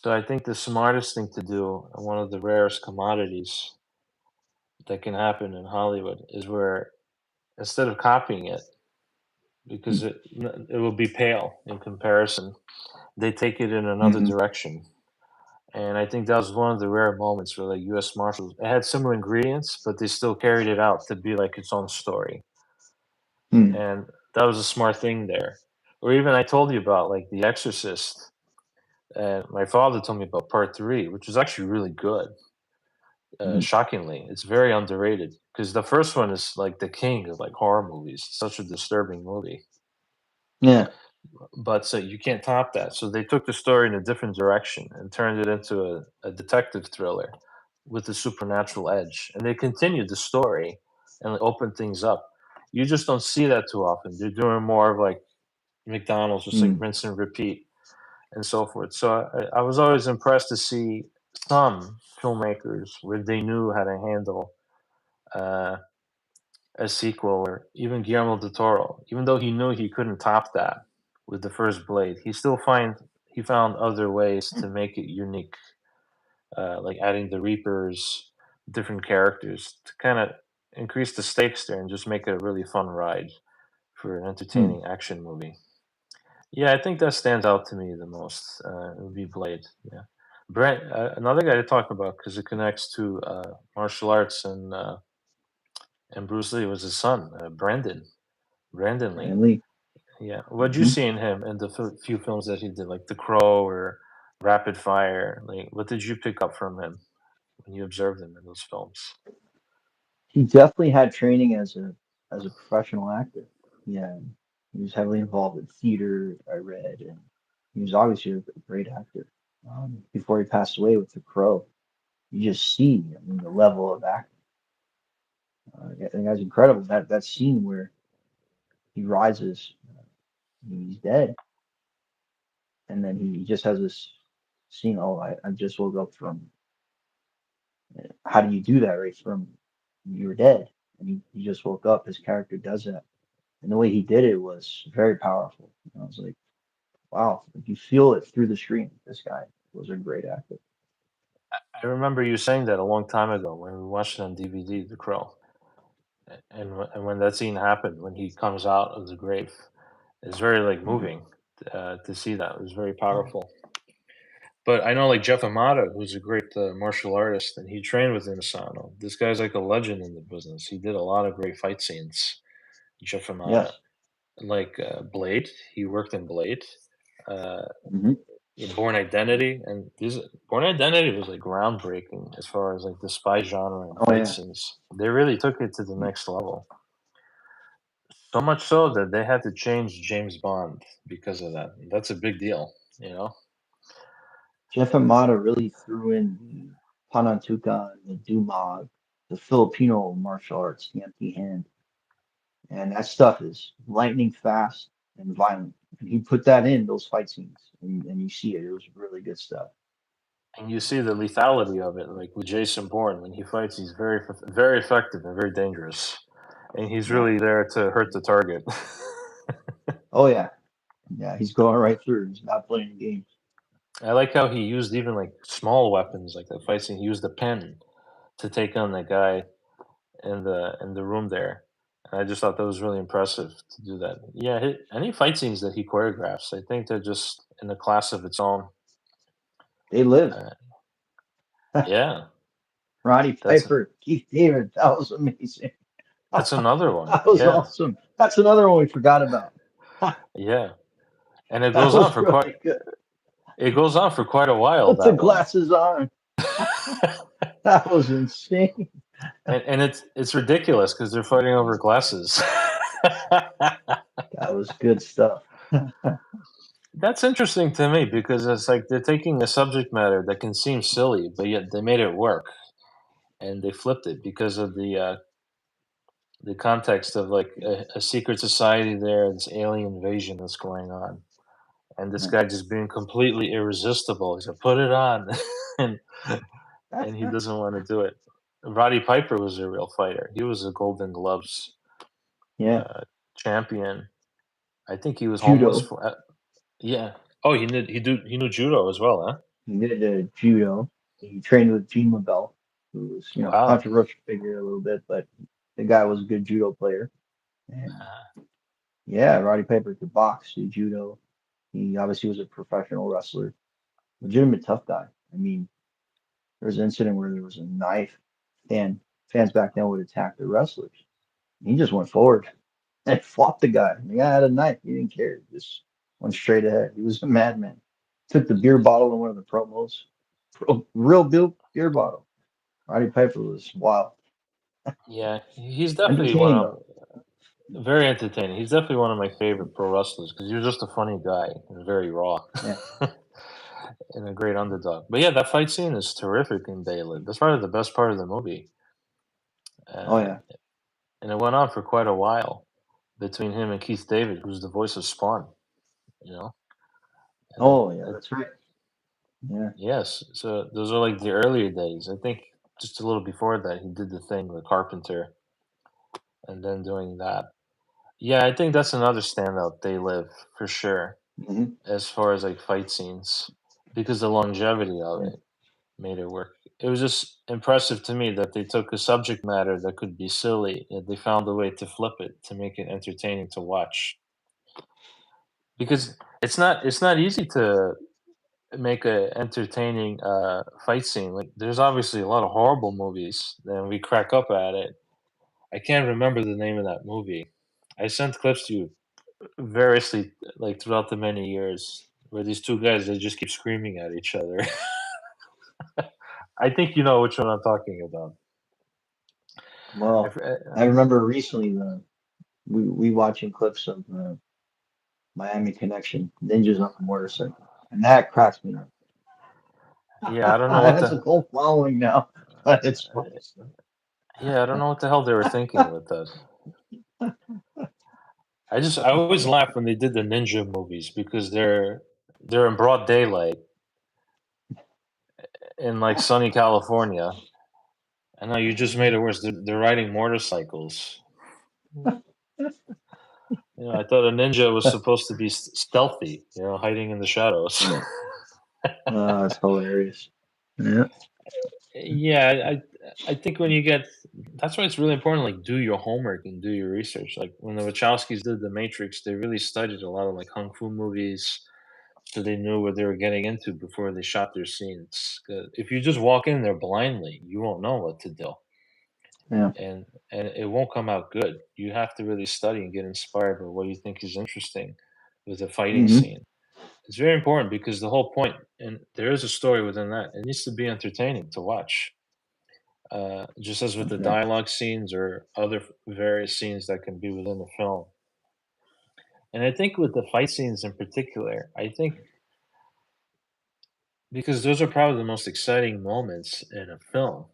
so. I think the smartest thing to do, and one of the rarest commodities that can happen in Hollywood, is where instead of copying it, because it will be pale in comparison, they take it in another Hmm. direction. And I think that was one of the rare moments where like U.S. Marshals, it had similar ingredients, but they still carried it out to be like its own story. Hmm. And that was a smart thing there. Or even I told you about like The Exorcist. And my father told me about Part Three, which was actually really good. Hmm. Shockingly, it's very underrated because the first one is like the king of like horror movies. Such a disturbing movie, Yeah. but so you can't top that. So they took the story in a different direction and turned it into a detective thriller with a supernatural edge. And they continued the story and opened things up. You just don't see that too often. They're doing more of like McDonald's, just like Hmm. rinse and repeat and so forth. So I was always impressed to see some filmmakers where they knew how to handle uh, a sequel, or even Guillermo del Toro, even though he knew he couldn't top that with the first Blade, he found other ways to make it unique, like adding the Reapers, different characters to kind of increase the stakes there and just make it a really fun ride for an Hmm. entertaining action movie. Yeah, I think that stands out to me the most. It would be Blade. Yeah, Brent, another guy to talk about because it connects to martial arts and Bruce Lee was his son, Brandon Lee. Brandon Lee. Yeah, what'd you Hmm. see in him in the few films that he did, like The Crow or Rapid Fire? Like, what did you pick up from him when you observed him in those films? He definitely had training as a professional actor. Yeah. He was heavily involved in theater, I read, and he was obviously a great actor. Before he passed away with The Crow, you just see, I mean, the level of acting. I think that's incredible. That scene where he rises, he's dead, and then he just has this scene. Oh, I just woke up from. How do you do that? Right from you were dead, and he just woke up. His character does that, and the way he did it was very powerful. I was like, wow, like you feel it through the screen. This guy was a great actor. I remember you saying that a long time ago when we watched it on DVD, The Crow, and when that scene happened, when he comes out of the grave, it's very like Mhm. moving to see that. It was very powerful. But I know like Jeff Amata, who's a great martial artist, and he trained with Insano. This guy's like a legend in the business. He did a lot of great fight scenes. Jeff Amata, Yes. like Blade, he worked in Blade. Uh, Hmm. Born Identity, and these Born Identity was like groundbreaking as far as like the spy genre and Oh fight yeah. scenes. They really took it to the next level. So much so that they had to change James Bond because of that. That's a big deal, you know. Jeff Amata really threw in the Panantukan, the Dumag, the Filipino martial arts, the empty hand. And that stuff is lightning fast and violent. And he put that in those fight scenes, and you see it. It was really good stuff. And you see the lethality of it, like with Jason Bourne when he fights. He's very effective and very dangerous. and he's Yeah. really there to hurt the target. Oh yeah, yeah. He's going right through. He's not playing games. I like how he used even like small weapons, like the fight scene. He used a pen to take on the guy in the room there. And I just thought that was really impressive to do that. Yeah, any fight scenes that he choreographs, I think they're just in a class of its own. They live. Uh, yeah, Roddy that's Piper, Keith David. That was amazing. that's another one. That was Yeah, awesome. That's another one we forgot about. yeah, and it That goes on was for quite really good. a while. Put the That one. glasses on. That was insane. And it's ridiculous because they're fighting over glasses. That was good stuff. That's interesting to me because it's like they're taking a subject matter that can seem silly, but yet they made it work, and they flipped it because of the context of like a secret society there, this alien invasion that's going on, and this guy just being completely irresistible. He's like, "Put it on," and and he doesn't want to do it. Roddy Piper was a real fighter. He was a Golden Gloves Yeah, uh, champion. I think he was homeless judo. for. Yeah. Oh, he knew judo as well, huh? He did judo. He trained with Gene LaBelle, who was, Wow. controversial figure a little bit, but the guy was a good judo player. And yeah, Roddy Piper could box, do judo. He obviously was a professional wrestler, legitimate tough guy. I mean, there was an incident where there was a knife, and fans back then would attack the wrestlers. He just went forward and fought the guy. The guy had a knife. He didn't care. He just went straight ahead. He was a madman. Took the beer bottle in one of the promos. Real beer bottle. Roddy Piper was wild. Yeah, he's definitely one Entertaining though. of very entertaining. He's definitely one of my favorite pro wrestlers because he was just a funny guy and very raw, Yeah. and a great underdog. But yeah, that fight scene is terrific in Daylight. That's probably the best part of the movie, Oh uh, yeah. and it went on for quite a while between him and Keith David, who's the voice of Spawn. You know, and Oh yeah, that's right. Yeah. yes, so those are like the earlier days. I think just a little before that, he did the thing with Carpenter, and then doing that. Yeah, I think that's another standout. They Live for sure, Hmm. as far as like fight scenes, because the longevity of Yeah. it made it work. It was just impressive to me that they took a subject matter that could be silly, and they found a way to flip it to make it entertaining to watch. Because it's not easy to make a entertaining fight scene. Like, there's obviously a lot of horrible movies, and we crack up at it. I can't remember the name of that movie. I sent clips to you variously, like throughout the many years, where these two guys they just keep screaming at each other. I think you know which one I'm talking about. I, Well, fr- I remember recently we watching clips of Miami Connection, Ninjas on a Motorcycle, and that cracks me up. yeah, I don't know what That's a the cult following now, but it's funny stuff. yeah, I don't know what the hell they were thinking with that. I always laugh when they did the ninja movies because they're in broad daylight in like sunny California. I know you just made it worse. They're riding motorcycles. I thought a ninja was supposed to be stealthy, hiding in the shadows. Yeah, it's hilarious. Yeah. Yeah, I think when you get that's why it's really important. Like, do your homework and do your research. Like when the Wachowskis did The Matrix, they really studied a lot of like kung fu movies, so they knew what they were getting into before they shot their scenes. 'Cause if you just walk in there blindly, you won't know what to do, Yeah. and it won't come out good. You have to really study and get inspired by what you think is interesting with a fighting Hmm. scene. It's very important because the whole point, and there is a story within that. It needs to be entertaining to watch, just as with the That's right. dialogue scenes or other various scenes that can be within the film. And I think with the fight scenes in particular, I think because those are probably the most exciting moments in a film.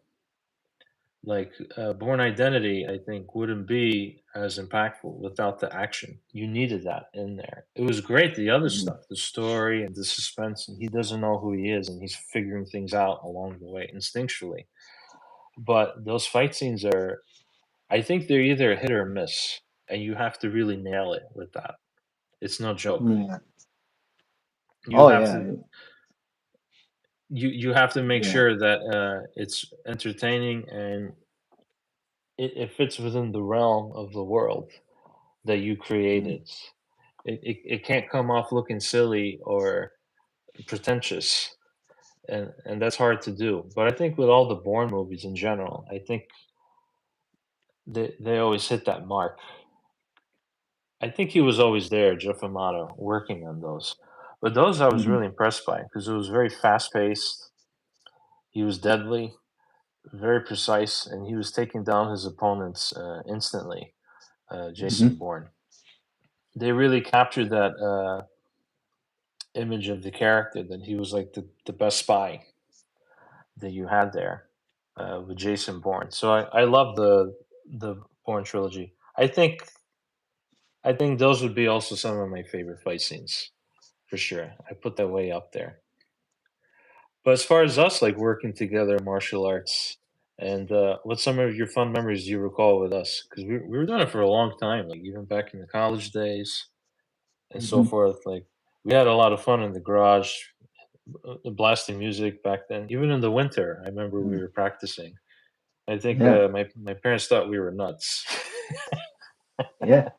Like Born Identity, I think wouldn't be as impactful without the action. You needed that in there. It was great, the other Mhm. stuff, the story and the suspense, and he doesn't know who he is, and he's figuring things out along the way instinctually. But those fight scenes are I think they're either a hit or a miss, and you have to really nail it with that. It's no joke. Yeah. You Oh have yeah. to you have to make Yeah. sure that it's entertaining and it fits within the realm of the world that you Mm. created. It can't come off looking silly or pretentious, and that's hard to do. But I think with all the Bourne movies in general, I think they always hit that mark. I think he was always there, Jeff Amato, working on those. But those I was Mhm. really impressed by because it was very fast paced. He was deadly, very precise, and he was taking down his opponents instantly. Jason Mhm. Bourne. They really captured that image of the character that he was like the best spy that you had there with Jason Bourne. So I love the Bourne trilogy. I think those would be also some of my favorite fight scenes for sure. I put that way up there. But as far as us like working together in martial arts, and what some of your fun memories do you recall with us? Because we were doing it for a long time, like even back in the college days and so Mhm. forth. Like we had a lot of fun in the garage, blasting music back then. Even in the winter, I remember we Mm. were practicing. I think Yeah. my parents thought we were nuts. Yeah.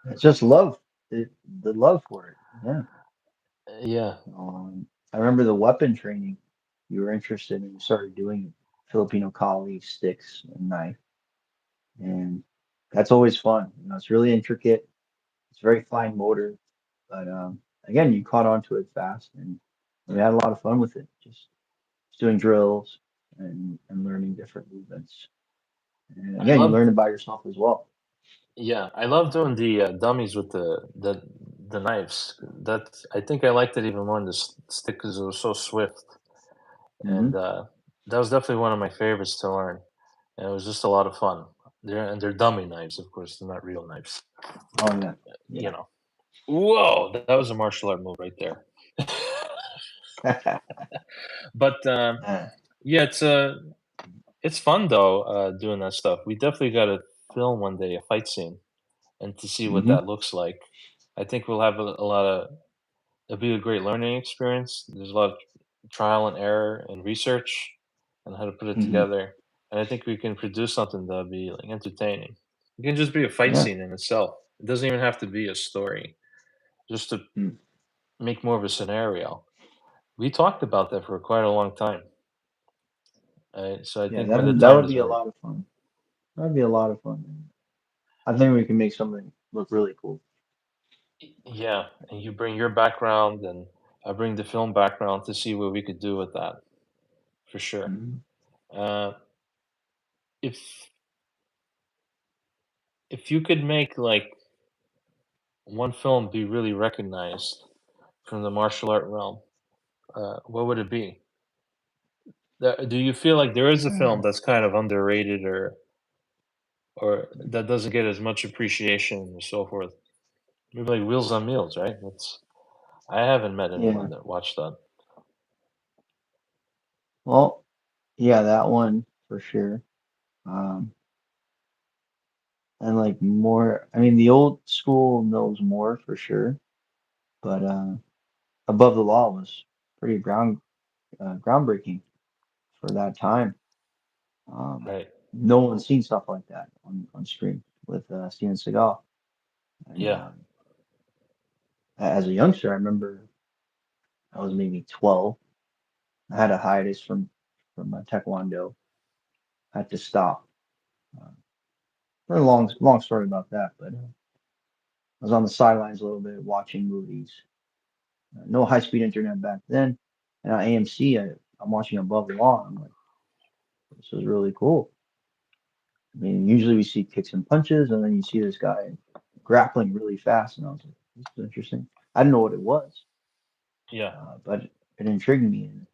It's just love. The love for it. Yeah. Yeah, Um, I remember the weapon training you were interested in. You started doing Filipino Kali, sticks, and knife, and that's always fun. You know, it's really intricate. It's very fine motor, but again, you caught on to it fast, and we had a lot of fun with it. Just doing drills and learning different movements. And I again, you love. learn it by yourself as well. Yeah, I love doing the dummies with the knives. That I think I liked it even more in the stick because it was so swift, and Hmm. that was definitely one of my favorites to learn. And it was just a lot of fun. They're dummy knives, of course. They're not real knives. Oh yeah, You yeah. know. Whoa, that was a martial art move right there. But Yeah. yeah, it's fun though doing that stuff. We definitely got to film one day a fight scene and to see what Hmm. that looks like. I think we'll have a lot of. It'll be a great learning experience. There's a lot of trial and error and research on how to put it Hmm. together, and I think we can produce something that'll be like entertaining. It can just be a fight Yeah. scene in itself. It doesn't even have to be a story. Just to Mm. make more of a scenario. We talked about that for quite a long time. So I Yeah, think when the that time would is be a right. lot of fun. That'd be a lot of fun. I think we can make something look really cool. Yeah, and you bring your background, and I bring the film background to see what we could do with that for sure. Hmm. Uh, if if you could make like one film be really recognized from the martial art realm, what would it be? Do you feel like there is a film Uh, that's kind of underrated or that doesn't get as much appreciation and so forth? Maybe like Wheels on Meals, right? That's I haven't met yeah. anyone that watched that. Well, yeah, that one for sure. Um, and like more, I mean, the old school knows more for sure, but Above the Law was pretty groundbreaking for that time. Um, Right. no one's seen stuff like that on screen with Steven Seagal. And Yeah. as a youngster, I remember I was maybe 12. I had a hiatus from Taekwondo. I had to stop. Uh, for a long story about that, but I was on the sidelines a little bit watching movies. No high speed internet back then, and on AMC, I'm watching Above the Law. I'm like, this is really cool. I mean, usually we see kicks and punches, and then you see this guy grappling really fast, and I was like, this is interesting. I didn't know what it was, Yeah. but it intrigued me. And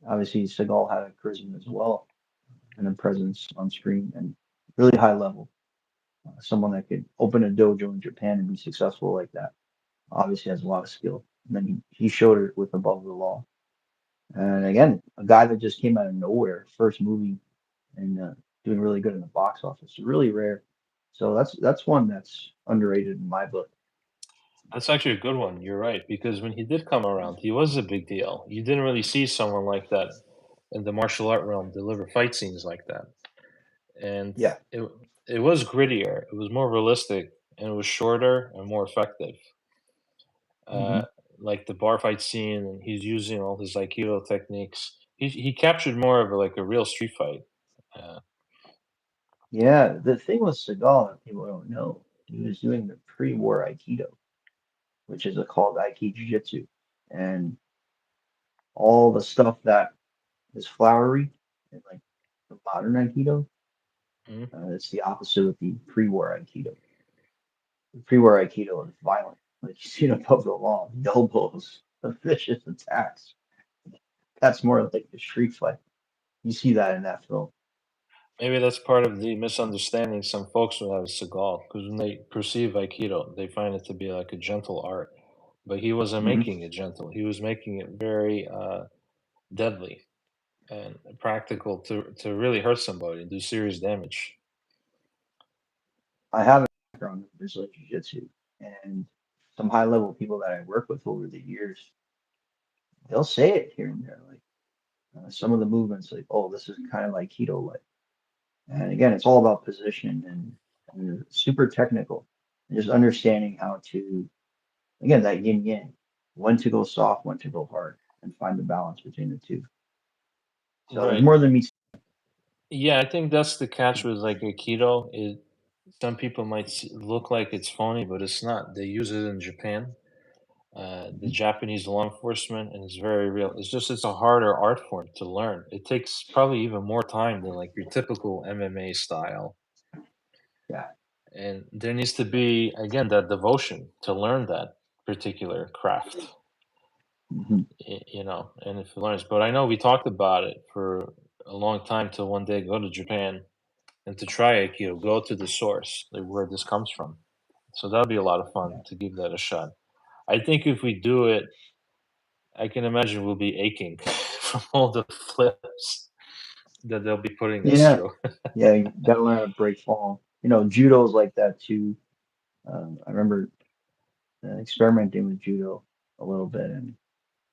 obviously, Seagal had a charisma as well and a presence on screen and really high level. Someone that could open a dojo in Japan and be successful like that obviously has a lot of skill. And then he showed it with Above the Law. And again, a guy that just came out of nowhere, first movie in doing really good in the box office. Really rare. So that's one that's underrated in my book. That's actually a good one. You're right, because when he did come around, he was a big deal. You didn't really see someone like that in the martial art realm deliver fight scenes like that. And Yeah. it was grittier, it was more realistic, and it was shorter and more effective. hmm Uh, like the bar fight scene, and he's using all his Aikido techniques. He captured more of like a real street fight. Uh, Yeah. The thing with Seagal that people don't know, he was doing the pre-war Aikido, which is called Aiki Jiu-Jitsu. And all the stuff that is flowery and like the modern Aikido, mm, it's the opposite with the pre-war Aikido. The pre-war Aikido is violent. Like you see it above the law, the elbows, the vicious attacks. That's more like the street fight. You see that in that film. Maybe that's part of the misunderstanding some folks will have of Seagal, because when they perceive Aikido, they find it to be like a gentle art. But he wasn't hmm making it gentle. He was making it very deadly and practical to really hurt somebody and do serious damage. I have a background in Brazilian Jiu-Jitsu, and some high-level people that I work with over the years, they'll say it here and there, like some of the movements, like, "Oh, this is kind of like keto like." And again, it's all about position and super technical, and just understanding how to, again, that yin yang, when to go soft, when to go hard, and find the balance between the two. So there's Right. more than meets. Yeah, I think that's the catch with like Aikido. It Some people might look like it's phony, but it's not. They use it in Japan, the Mhm. Japanese law enforcement, and it's very real. It's a harder art form to learn. It takes probably even more time than like your typical MMA style. Yeah. And there needs to be again that devotion to learn that particular craft. hmm And if it learns, but I know we talked about it for a long time to one day go to Japan and to try Aikido, go to the source, like where this comes from. So that'll be a lot of fun to give that a shot. I think if we do it, I can imagine we'll be aching from all the flips that they'll be putting us Yeah. through. Yeah. You gotta learn how to break fall. Judo's like that too. I remember experimenting with judo a little bit, and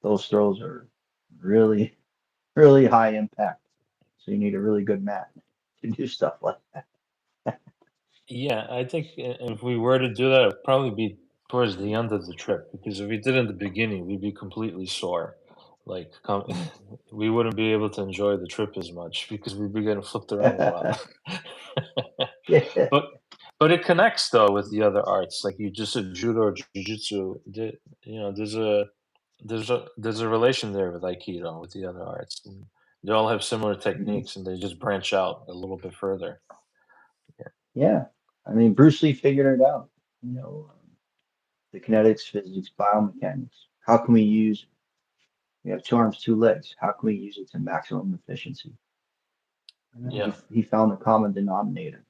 those throws are really, really high impact. So you need a really good mat to do stuff like that. Yeah, I think if we were to do that, it'd probably be towards the end of the trip, because if we did in the beginning, we'd be completely sore. Like, Yeah. we wouldn't be able to enjoy the trip as much because we'd be getting flipped around a lot. Yeah. but but it connects though with the other arts, like you just said, judo or jujitsu. There's a relation there with aikido with the other arts. And they all have similar Mhm. techniques, and they just branch out a little bit further. Yeah. I mean, Bruce Lee figured it out. You know, the kinetics, physics, biomechanics. How can we have two arms, two legs. How can we use it to maximum efficiency? Yeah. He found the common denominator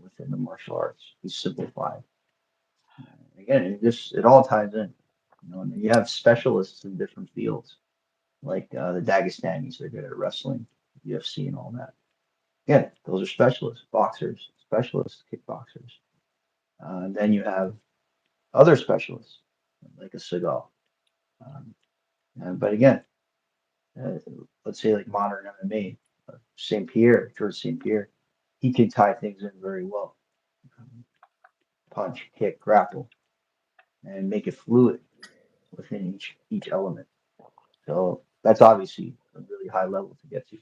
within the martial arts. He simplified. Again, it all ties in. And you have specialists in different fields, like the Dagestanis. They're good at wrestling, UFC, and all that. Again, those are specialists, boxers, specialists, kickboxers. And then you have other specialists, like a Seagal. Um, but again, uh, let's say like modern MMA, St. Pierre, George St. Pierre, he can tie things in very well. Um, Punch, kick, grapple, and make it fluid within each element. So that's obviously a really high level to get to.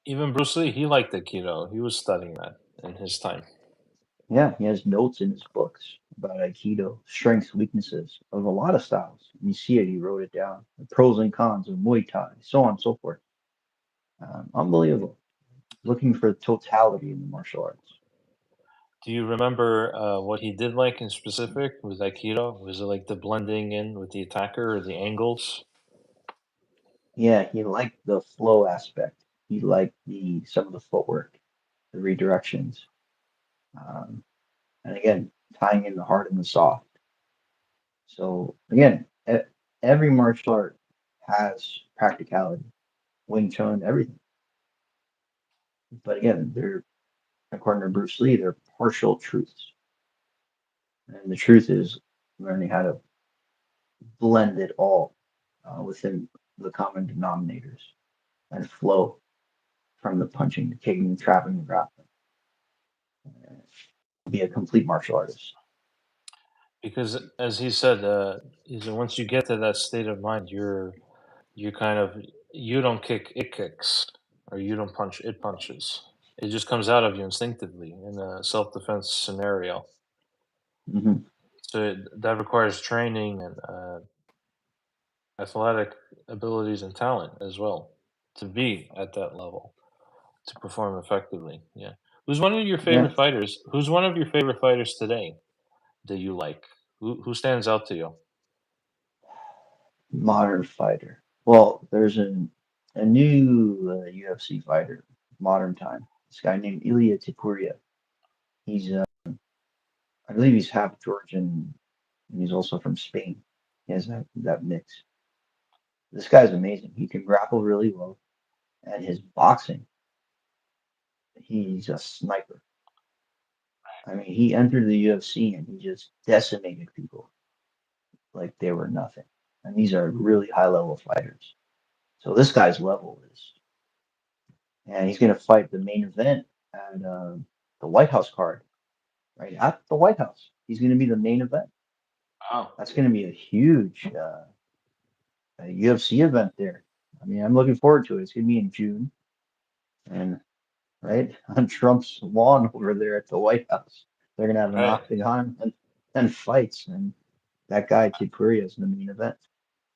Even Bruce Lee, he liked aikido. He was studying that in his time. Yeah, he has notes in his books about Aikido, strengths, weaknesses of a lot of styles. And you see it, he wrote it down, the pros and cons of Muay Thai, so on and so forth. Unbelievable. Looking for totality in the martial arts. Do you remember what he did like in specific with aikido? Was it like the blending in with the attacker or the angles? Yeah, he liked the flow aspect. He liked the some of the footwork, the redirections, um, and again tying in the hard and the soft. So again, every martial art has practicality, Wing Chun, everything. But again, they're according to Bruce Lee, they're partial truths. And the truth is learning how to blend it all within the common denominators and flow from the punching, the kicking, the trapping, the grappling. Be a complete martial artist. Because as he said once you get to that state of mind, you kind of you don't kick, it kicks, or you don't punch, it punches. It just comes out of you instinctively in a self-defense scenario. Hmm. So that requires training and athletic abilities and talent as well to be at that level to perform effectively. Yeah. Who's one of your Yeah, favorite fighters? Who's one of your favorite fighters today that you like? Who stands out to you? modern fighter. Well, there's a new UFC fighter, modern time. This guy named Ilya Topuria. He's, I believe he's half Georgian, and he's also from Spain. He has that mix. This guy's amazing. He can grapple really well, and his boxing, he's a sniper. I mean, he entered the UFC and he just decimated people like they were nothing. And these are really high level fighters. So this guy's level is, and he's going to fight the main event at the White House card, right at the White House. He's going to be the main event. Wow. That's going to be a huge a UFC event there. I mean, I'm looking forward to it. It's going to be in June, and right on Trump's lawn over there at the White House, they're going to have an Right. octagon and fights, and that guy Topuria is in the main event.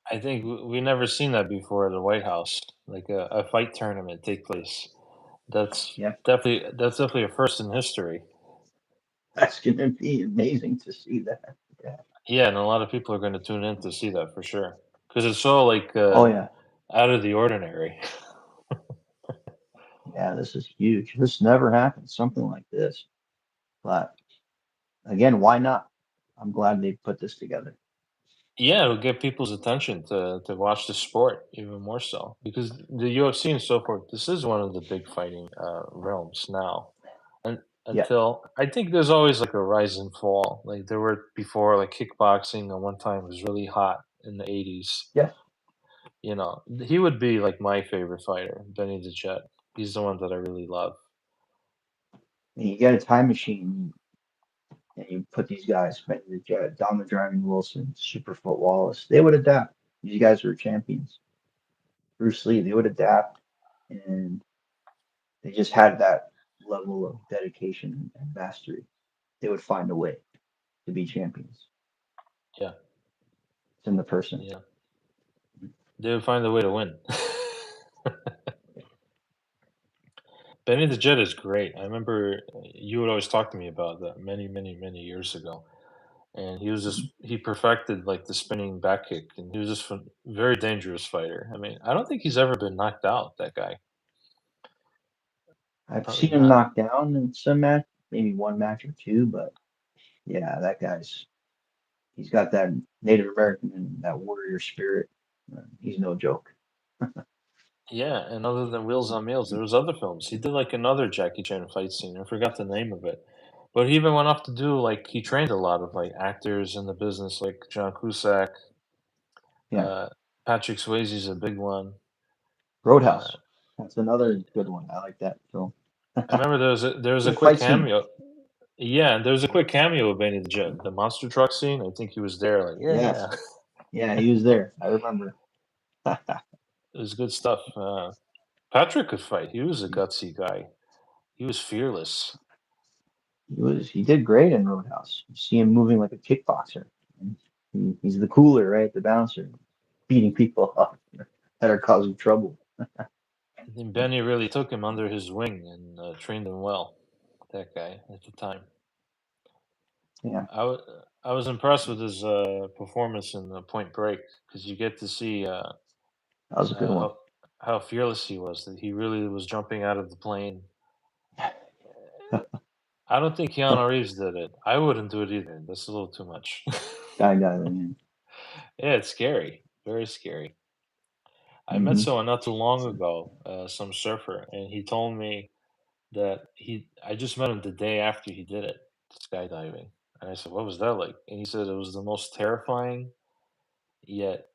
I think we never seen that before at the White House, like a fight tournament take place. That's Yeah, that's definitely a first in history. that's going to be amazing to see that. Yeah. Yeah, and a lot of people are going to tune in to see that for sure because it's so like Oh yeah, out of the ordinary. yeah. This is huge. This never happened. Something like this, but again, why not? I'm glad they put this together. Yeah, it'll get people's attention to watch the sport even more so because the UFC and so forth. This is one of the big fighting realms now, and Yeah, until I think there's always like a rise and fall. Like there were before, like kickboxing at one time was really hot in the '80s. yeah. You know, he would be like my favorite fighter, Benny the Jet. He's the one that I really love. And you get a time machine and you put these guys, Dom the Driving Wilson, Superfoot Wallace. They would adapt. These guys were champions. Bruce Lee, they would adapt, and they just had that level of dedication and mastery. They would find a way to be champions. Yeah, It's in the person. yeah. They would find a way to win. Benny the Jet is great. I remember you would always talk to me about that many, many, many years ago. And he was just he perfected like the spinning back kick, and he was just a very dangerous fighter. I mean, I don't think he's ever been knocked out. That guy, I've probably seen him not. knocked down in some match, maybe one match or two, but yeah, that guy's he's got that Native American and that warrior spirit. He's no joke. Yeah, and other than Wheels on Meals, there was other films. He did like another Jackie Chan fight scene. I forgot the name of it, but he even went off to do like he trained a lot of like actors in the business, like John Cusack, Yeah, uh, Patrick Swayze's a big one. Uh, Roadhouse. That's another good one. I like that film. I remember there was a Good quick fight scene. cameo. Yeah, there was a quick cameo of Benny the Jet, the monster truck scene. I think he was there. Like, yeah, Yes. yeah, Yeah, he was there. I remember. it was good stuff. Patrick could fight. He was a gutsy guy. He was fearless. He did great in Roadhouse. You see him moving like a kickboxer. And he's the cooler, right? The bouncer, beating people up that are causing trouble. And Benny really took him under his wing and trained him well. That guy at the time. Yeah, I was impressed with his performance in Point Break because you get to see that was a good one. how fearless he was. That he really was jumping out of the plane. I don't think Keanu Reeves did it. I wouldn't do it either. That's a little too much. Guy, man. Yeah, it's scary. Very scary. I met Hmm. someone not too long ago, some surfer, and he told me that I just met him the day after he did it, skydiving. And I said, "What was that like?" And he said it was the most terrifying yet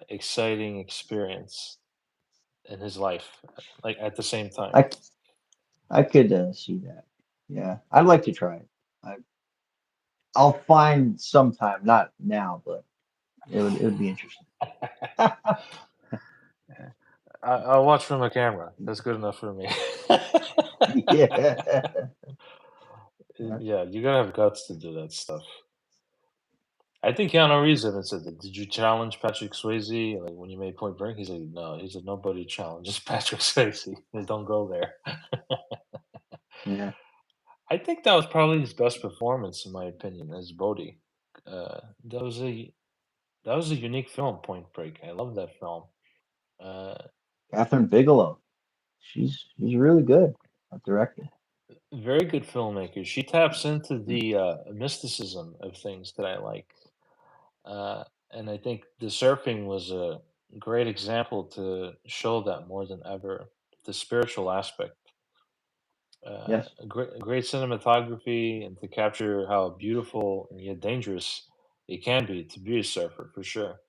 exciting experience in his life, like at the same time. I I could see that. Yeah, I'd like to try it. I I'll find sometime, not now, but it would be interesting. I'll watch from a camera. That's good enough for me. Yeah. Yeah, you gotta have guts to do that stuff. I think Keanu Reeves even said that. Did you challenge Patrick Swayze? Like when you made Point Break, he's like, no. He said nobody challenges Patrick Swayze. They don't go there. Yeah. I think that was probably his best performance, in my opinion, as Bodhi. Uh, that was a that was a unique film, Point Break. I love that film. Uh, Catherine Bigelow. She's really good at directing. Very good filmmaker. She taps into the mysticism of things that I like. And I think the surfing was a great example to show that more than ever. The spiritual aspect, Yes. great cinematography, and to capture how beautiful and yet dangerous it can be to be a surfer for sure.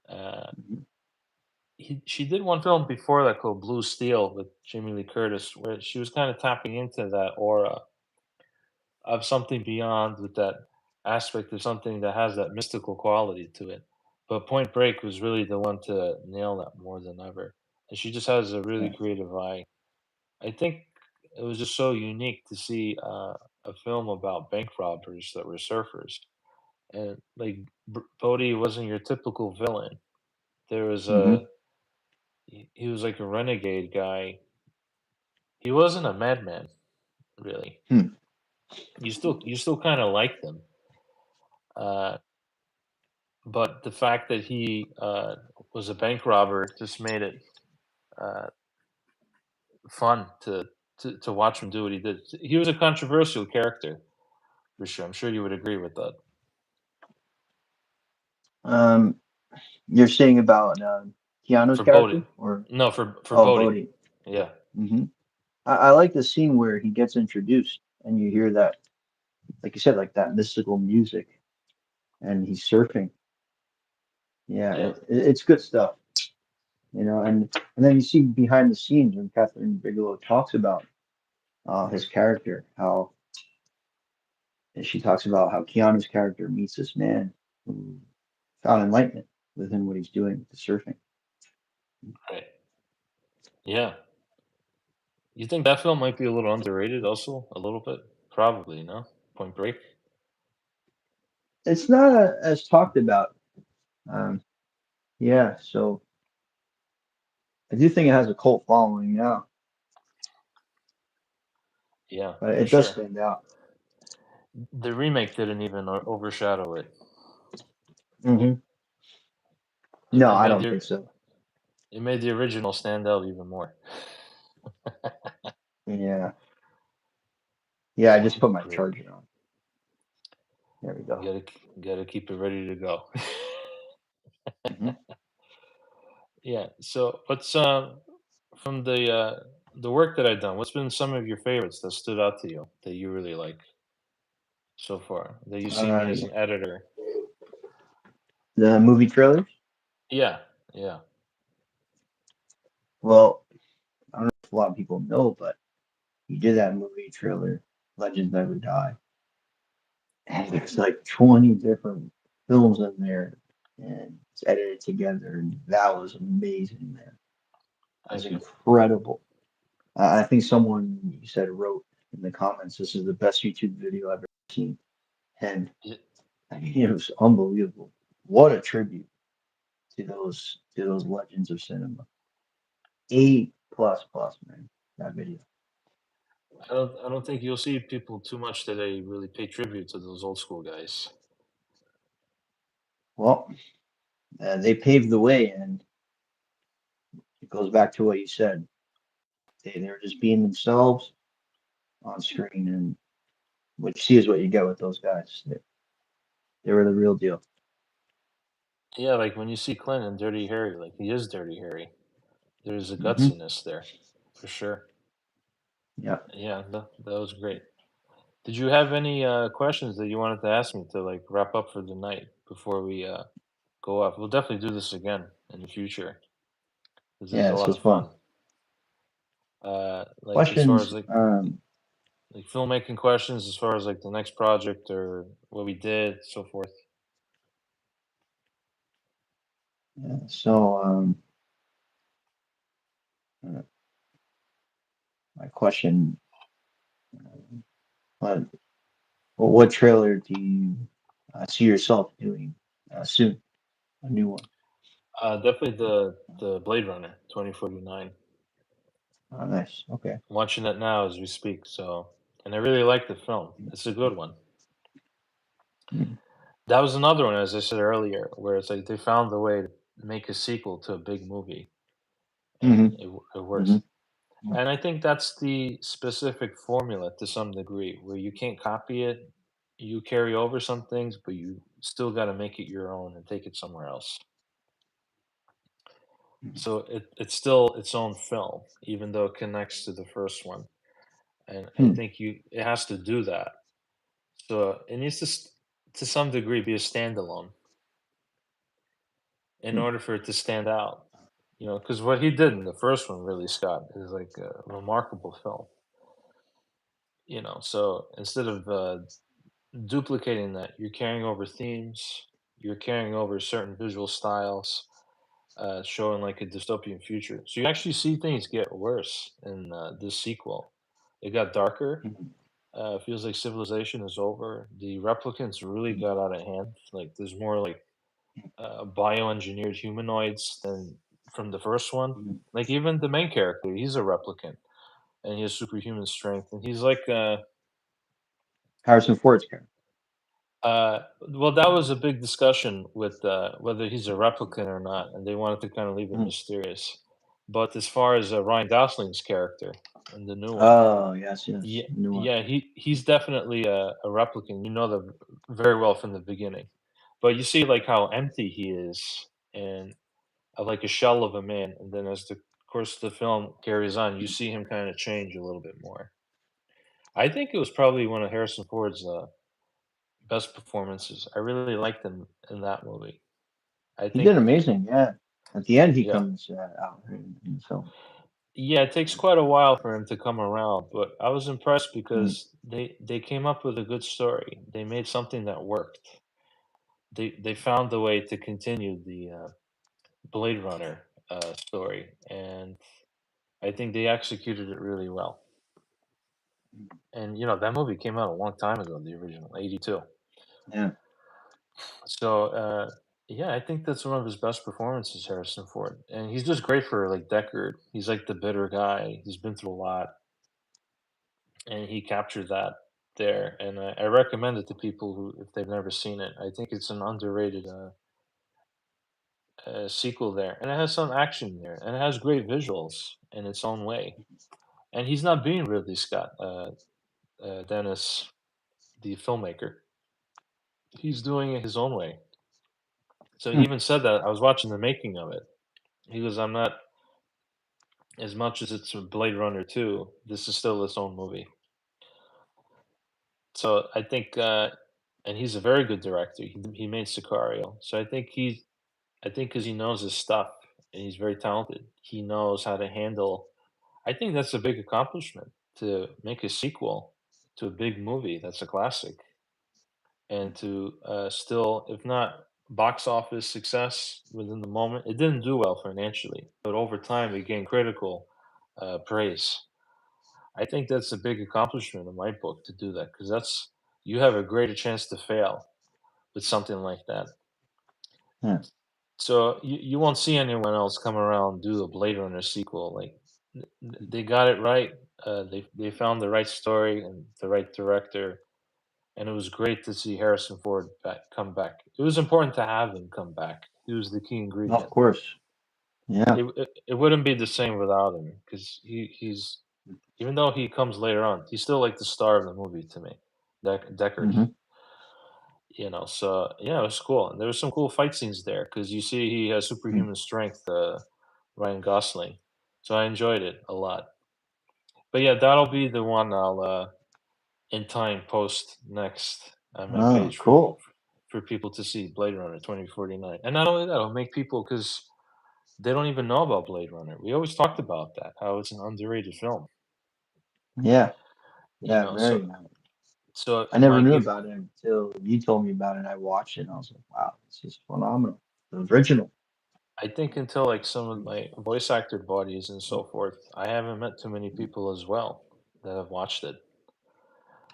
Uh, Mhm. she did one film before that called Blue Steel with Jamie Lee Curtis, where she was kind of tapping into that aura of something beyond, with that aspect of something that has that mystical quality to it. But Point Break was really the one to nail that more than ever. And she just has a really Yes. creative eye. I think it was just so unique to see a film about bank robbers that were surfers. And like Bodhi wasn't your typical villain. There was Hmm. he was like a renegade guy. He wasn't a madman, really. Hmm. You still kind of liked him. Uh, But the fact that he was a bank robber just made it uh, fun to watch him do what he did. He was a controversial character for sure. I'm sure you would agree with that. Um, you're saying about Keanu's For Bodhi, character, or no, for oh, Bodhi, Bodhi. yeah, Hmm. I like the scene where he gets introduced, and you hear that, like you said, like that mystical music, and he's surfing. Yeah, yeah, it's good stuff, and then you see behind the scenes when Catherine Bigelow talks about his character, how and she talks about how Keanu's character meets this man who found enlightenment within what he's doing with the surfing. right, yeah. You think that film might be a little underrated, also a little bit, probably, no? Point Break. It's not as talked about. Um, yeah, so I do think it has a cult following now, Yeah, but for it does sure. stand out. The remake didn't even overshadow it. Hmm. It, No, it I made don't the think so. it made the original stand out even more. Yeah, yeah. I just put my Great. charger on. There we go. Gotta keep it ready to go. Hmm. Yeah. So what's from the work that I've done? What's been some of your favorites that stood out to you that you really like so far? That you see me as Uh, an editor? the movie trailers. Yeah. Yeah. Well, I don't know if a lot of people know, but he did that movie trailer, Legends Never Die. And there's like 20 different films in there, and it's edited together, and that was amazing, man. That was Thank you. incredible. I think someone you said wrote in the comments, "This is the best YouTube video I've ever seen," and Y- I mean, it was unbelievable. What a tribute to those legends of cinema. A plus plus, man. That video. I don't think you'll see people too much today really pay tribute to those old school guys. Well, they paved the way, and it goes back to what you said. They were just being themselves on screen, and what you see is what you get with those guys. They were the real deal. Yeah, like when you see Clint and Dirty Harry, like he is Dirty Harry. There's a Hmm. gutsiness there, for sure. Yeah. Yeah, that was great. Did you have any questions that you wanted to ask me to like wrap up for the night before we go off? We'll definitely do this again in the future because this is Yeah, a this lot was of fun. fun. Like as far as Questions. like filmmaking questions, as far as like the next project or what we did, so forth. Yeah, so uh, my question, what what trailer do you see yourself doing soon? A new one. Definitely the Blade Runner 2049. Oh, nice. Okay. I'm watching it now as we speak. So, and I really like the film. It's a good one. Mm-hmm. That was another one, as I said earlier, where it's like they found a way to make a sequel to a big movie, and Mm-hmm. it Mm-hmm. works. And I think that's the specific formula to some degree, where you can't copy it. You carry over some things, but you still got to make it your own and take it somewhere else. So it's still its own film, even though it connects to the first one. And I Hmm. think it has to do that. So it needs to to some degree be a standalone in Hmm. order for it to stand out. You know, because what he did in the first one, really, Scott, is like a remarkable film. You know, so instead of duplicating that, you're carrying over themes, you're carrying over certain visual styles, showing like a dystopian future. So you actually see things get worse in this sequel. It got darker. Hmm. Feels like civilization is over. The replicants really got out of hand. Like there's more like bioengineered humanoids than from the first one. Hmm. Like even the main character, he's a replicant and he has superhuman strength, and he's like Harrison Ford's character. well, that was a big discussion with whether he's a replicant or not, and they wanted to kind of leave it Hmm. mysterious. But as far as Ryan Gosling's character in the new one, Oh, yes, yes. yeah, New one. yeah, he's definitely a replicant. You know that very well from the beginning. But you see like how empty he is, and like a shell of a man. And then as the course of the film carries on, you see him kind of change a little bit more. I think it was probably one of Harrison Ford's best performances. I really liked him in that movie. I He did think, amazing. Yeah. At the end, he yeah, comes out in the film. yeah. It takes quite a while for him to come around, but I was impressed Mm. because they came up with a good story. They made something that worked. They found a way to continue the Blade Runner story, and I think they executed it really well. And you know that movie came out a long time ago, the original '82. Yeah. So yeah, I think that's one of his best performances, Harrison Ford, and he's just great for like Deckard. He's like the bitter guy. He's been through a lot, and he captured that there. And I recommend it to people who, if they've never seen it, I think it's an underrated sequel there, and it has some action there, and it has great visuals in its own way. And he's not being Ridley Scott, Dennis, the filmmaker. He's doing it his own way. So he Hmm. even said that I was watching the making of it. He goes, "I'm not as much as it's a Blade Runner 2. This is still its own movie." So I think, and he's a very good director. He made Sicario, so I think because he knows his stuff and he's very talented, he knows how to handle. I think that's a big accomplishment to make a sequel to a big movie that's a classic, and to still, if not box office success within the moment, it didn't do well financially, but over time it gained critical praise. I think that's a big accomplishment in my book to do that because that's you have a greater chance to fail with something like that. Yeah. So you won't see anyone else come around and do a Blade Runner sequel. Like they got it right. They found the right story and the right director, and it was great to see Harrison Ford come back. It was important to have him come back. He was the key Of ingredient. course. Yeah. It wouldn't be the same without him because he's even though he comes later on, he's still like the star of the movie to me, Deckard. Hmm. You know, so yeah, it was cool. And there was some cool fight scenes there because you see he has superhuman strength, Ryan Gosling. So I enjoyed it a lot. But yeah, that'll be the one I'll in time post next on my Oh, page cool. for people to see Blade Runner 2049. And not only that, it'll make people because they don't even know about Blade Runner. We always talked about that, how it's an underrated film. Yeah, You yeah, know, very so nice. so I it never might knew give. about it until you told me about it and I watched it and I was like, wow, this is phenomenal. The original. I think until like some of my voice actor buddies and so forth, I haven't met too many people as well that have watched it.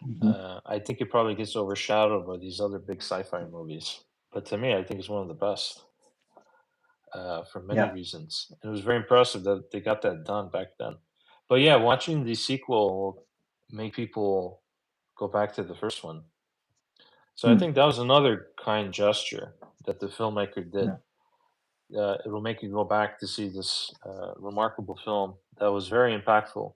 Mhm. I think it probably gets overshadowed by these other big sci-fi movies. But to me, I think it's one of the best for many Yeah. reasons. And it was very impressive that they got that done back then. But yeah, watching the sequel will make people go back to the first one. So I Hmm. think that was another kind gesture that the filmmaker did. Yeah. It'll make you go back to see this remarkable film that was very impactful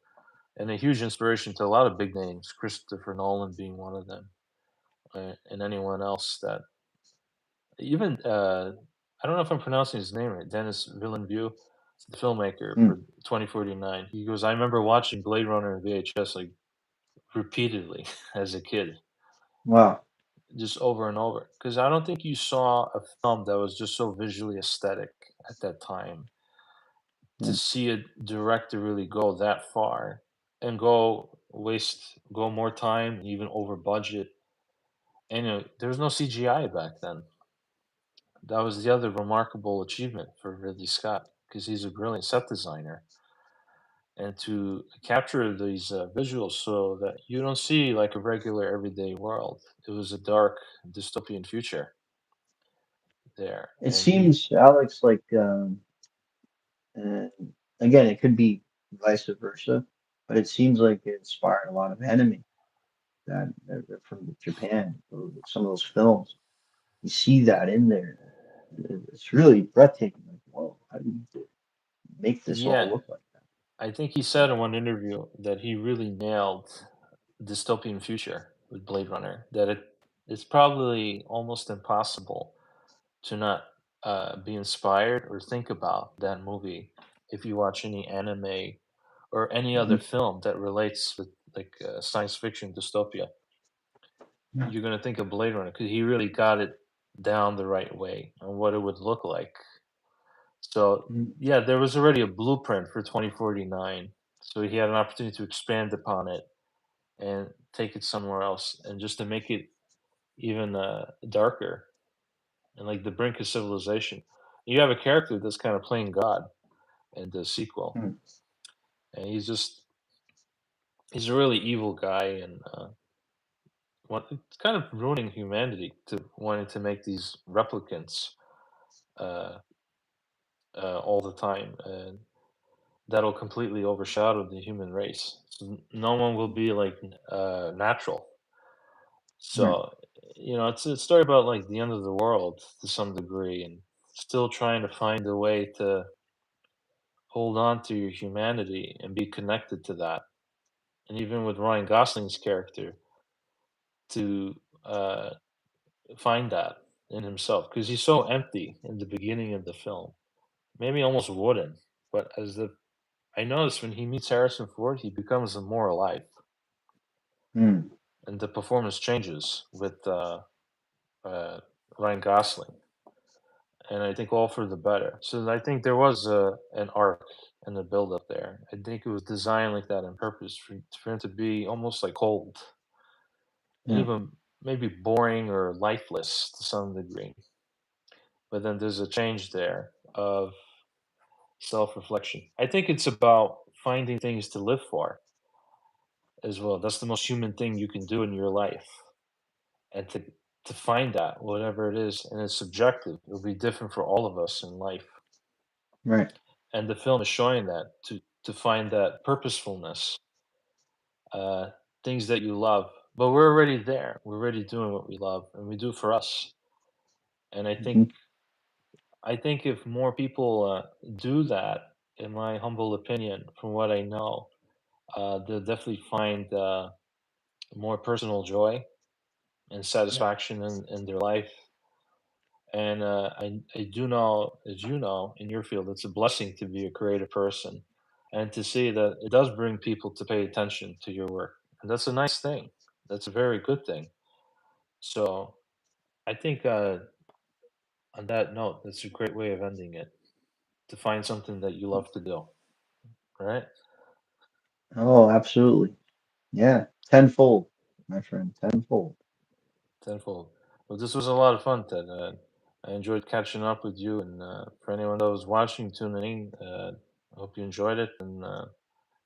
and a huge inspiration to a lot of big names, Christopher Nolan being one of them, and anyone else that even I don't know if I'm pronouncing his name right, Dennis Villeneuve, the filmmaker Hmm. for 2049. He goes, I remember watching Blade Runner in VHS like repeatedly as a kid, Wow. just over and over. Because I don't think you saw a film that was just so visually aesthetic at that time. To Yeah. see a director really go that far and go more time, even over budget. And there was no CGI back then. That was the other remarkable achievement for Ridley Scott because he's a brilliant set designer. And to capture these visuals so that you don't see like a regular everyday world, it was a dark dystopian future there. It And he, seems, Alex, like, uh, again, it could be vice versa, but it seems like it inspired a lot of anime that are from Japan, some of those films. You see that in there. It's really breathtaking. Like, whoa, how do you make this all yeah, look like that? I think he said in one interview that he really nailed dystopian future with Blade Runner. That it's probably almost impossible to not be inspired or think about that movie if you watch any anime or any other Hmm. film that relates with like science fiction dystopia. Yeah. You're gonna think of Blade Runner because he really got it down the right way and what it would look like. So Mm. yeah, there was already a blueprint for 2049. So he had an opportunity to expand upon it and take it somewhere else, and just to make it even darker and like the brink of civilization. You have a character that's kind of playing God in the sequel, Mm. and he's a really evil guy, and it's kind of ruining humanity to wanting to make these replicants uh, all the time, and that'll completely overshadow the human race. So no one will be like natural. Right. So, it's a story about like the end of the world to some degree, and still trying to find a way to hold on to your humanity and be connected to that. And even with Ryan Gosling's character, to uh, find that in himself, because he's so empty in the beginning of the film, maybe almost wooden. But I noticed when he meets Harrison Ford, he becomes more alive, Mm. and the performance changes with uh, Ryan Gosling. And I think all for the better. So I think there was an arc and a build up there. I think it was designed like that on purpose for him to be almost like cold and Yeah. even maybe boring or lifeless to some degree. But then there's a change there of self reflection. I think it's about finding things to live for as well. That's the most human thing you can do in your life. And to find that, whatever it is, and it's subjective, it'll be different for all of us in life. Right. And the film is showing that to find that purposefulness, uh, things that you love. But we're already there. We're already doing what we love, and we do it for us. And Hmm. I think if more people do that, in my humble opinion, from what I know, they'll definitely find more personal joy and Yeah. satisfaction in their life. And I do know, as you know, in your field, it's a blessing to be a creative person and to see that it does bring people to pay attention to your work. And that's a nice thing. That's a very good thing. So I think on that note, that's a great way of ending it. To find something that you love to do, right? Oh, absolutely. Yeah, tenfold, my friend, tenfold. Tenfold. Well, this was a lot of fun, Ted. I enjoyed catching up with you, and for anyone that was watching, tuning in, I hope you enjoyed it. And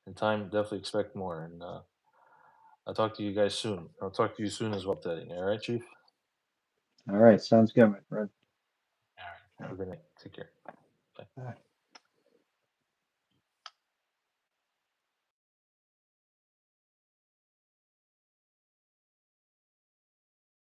in time, definitely expect more. And I'll talk to you guys soon. I'll talk to you soon as well, Teddy. All right, Chief. All right, sounds good, my friend. All right. Have a good night. Take care. Bye. All right.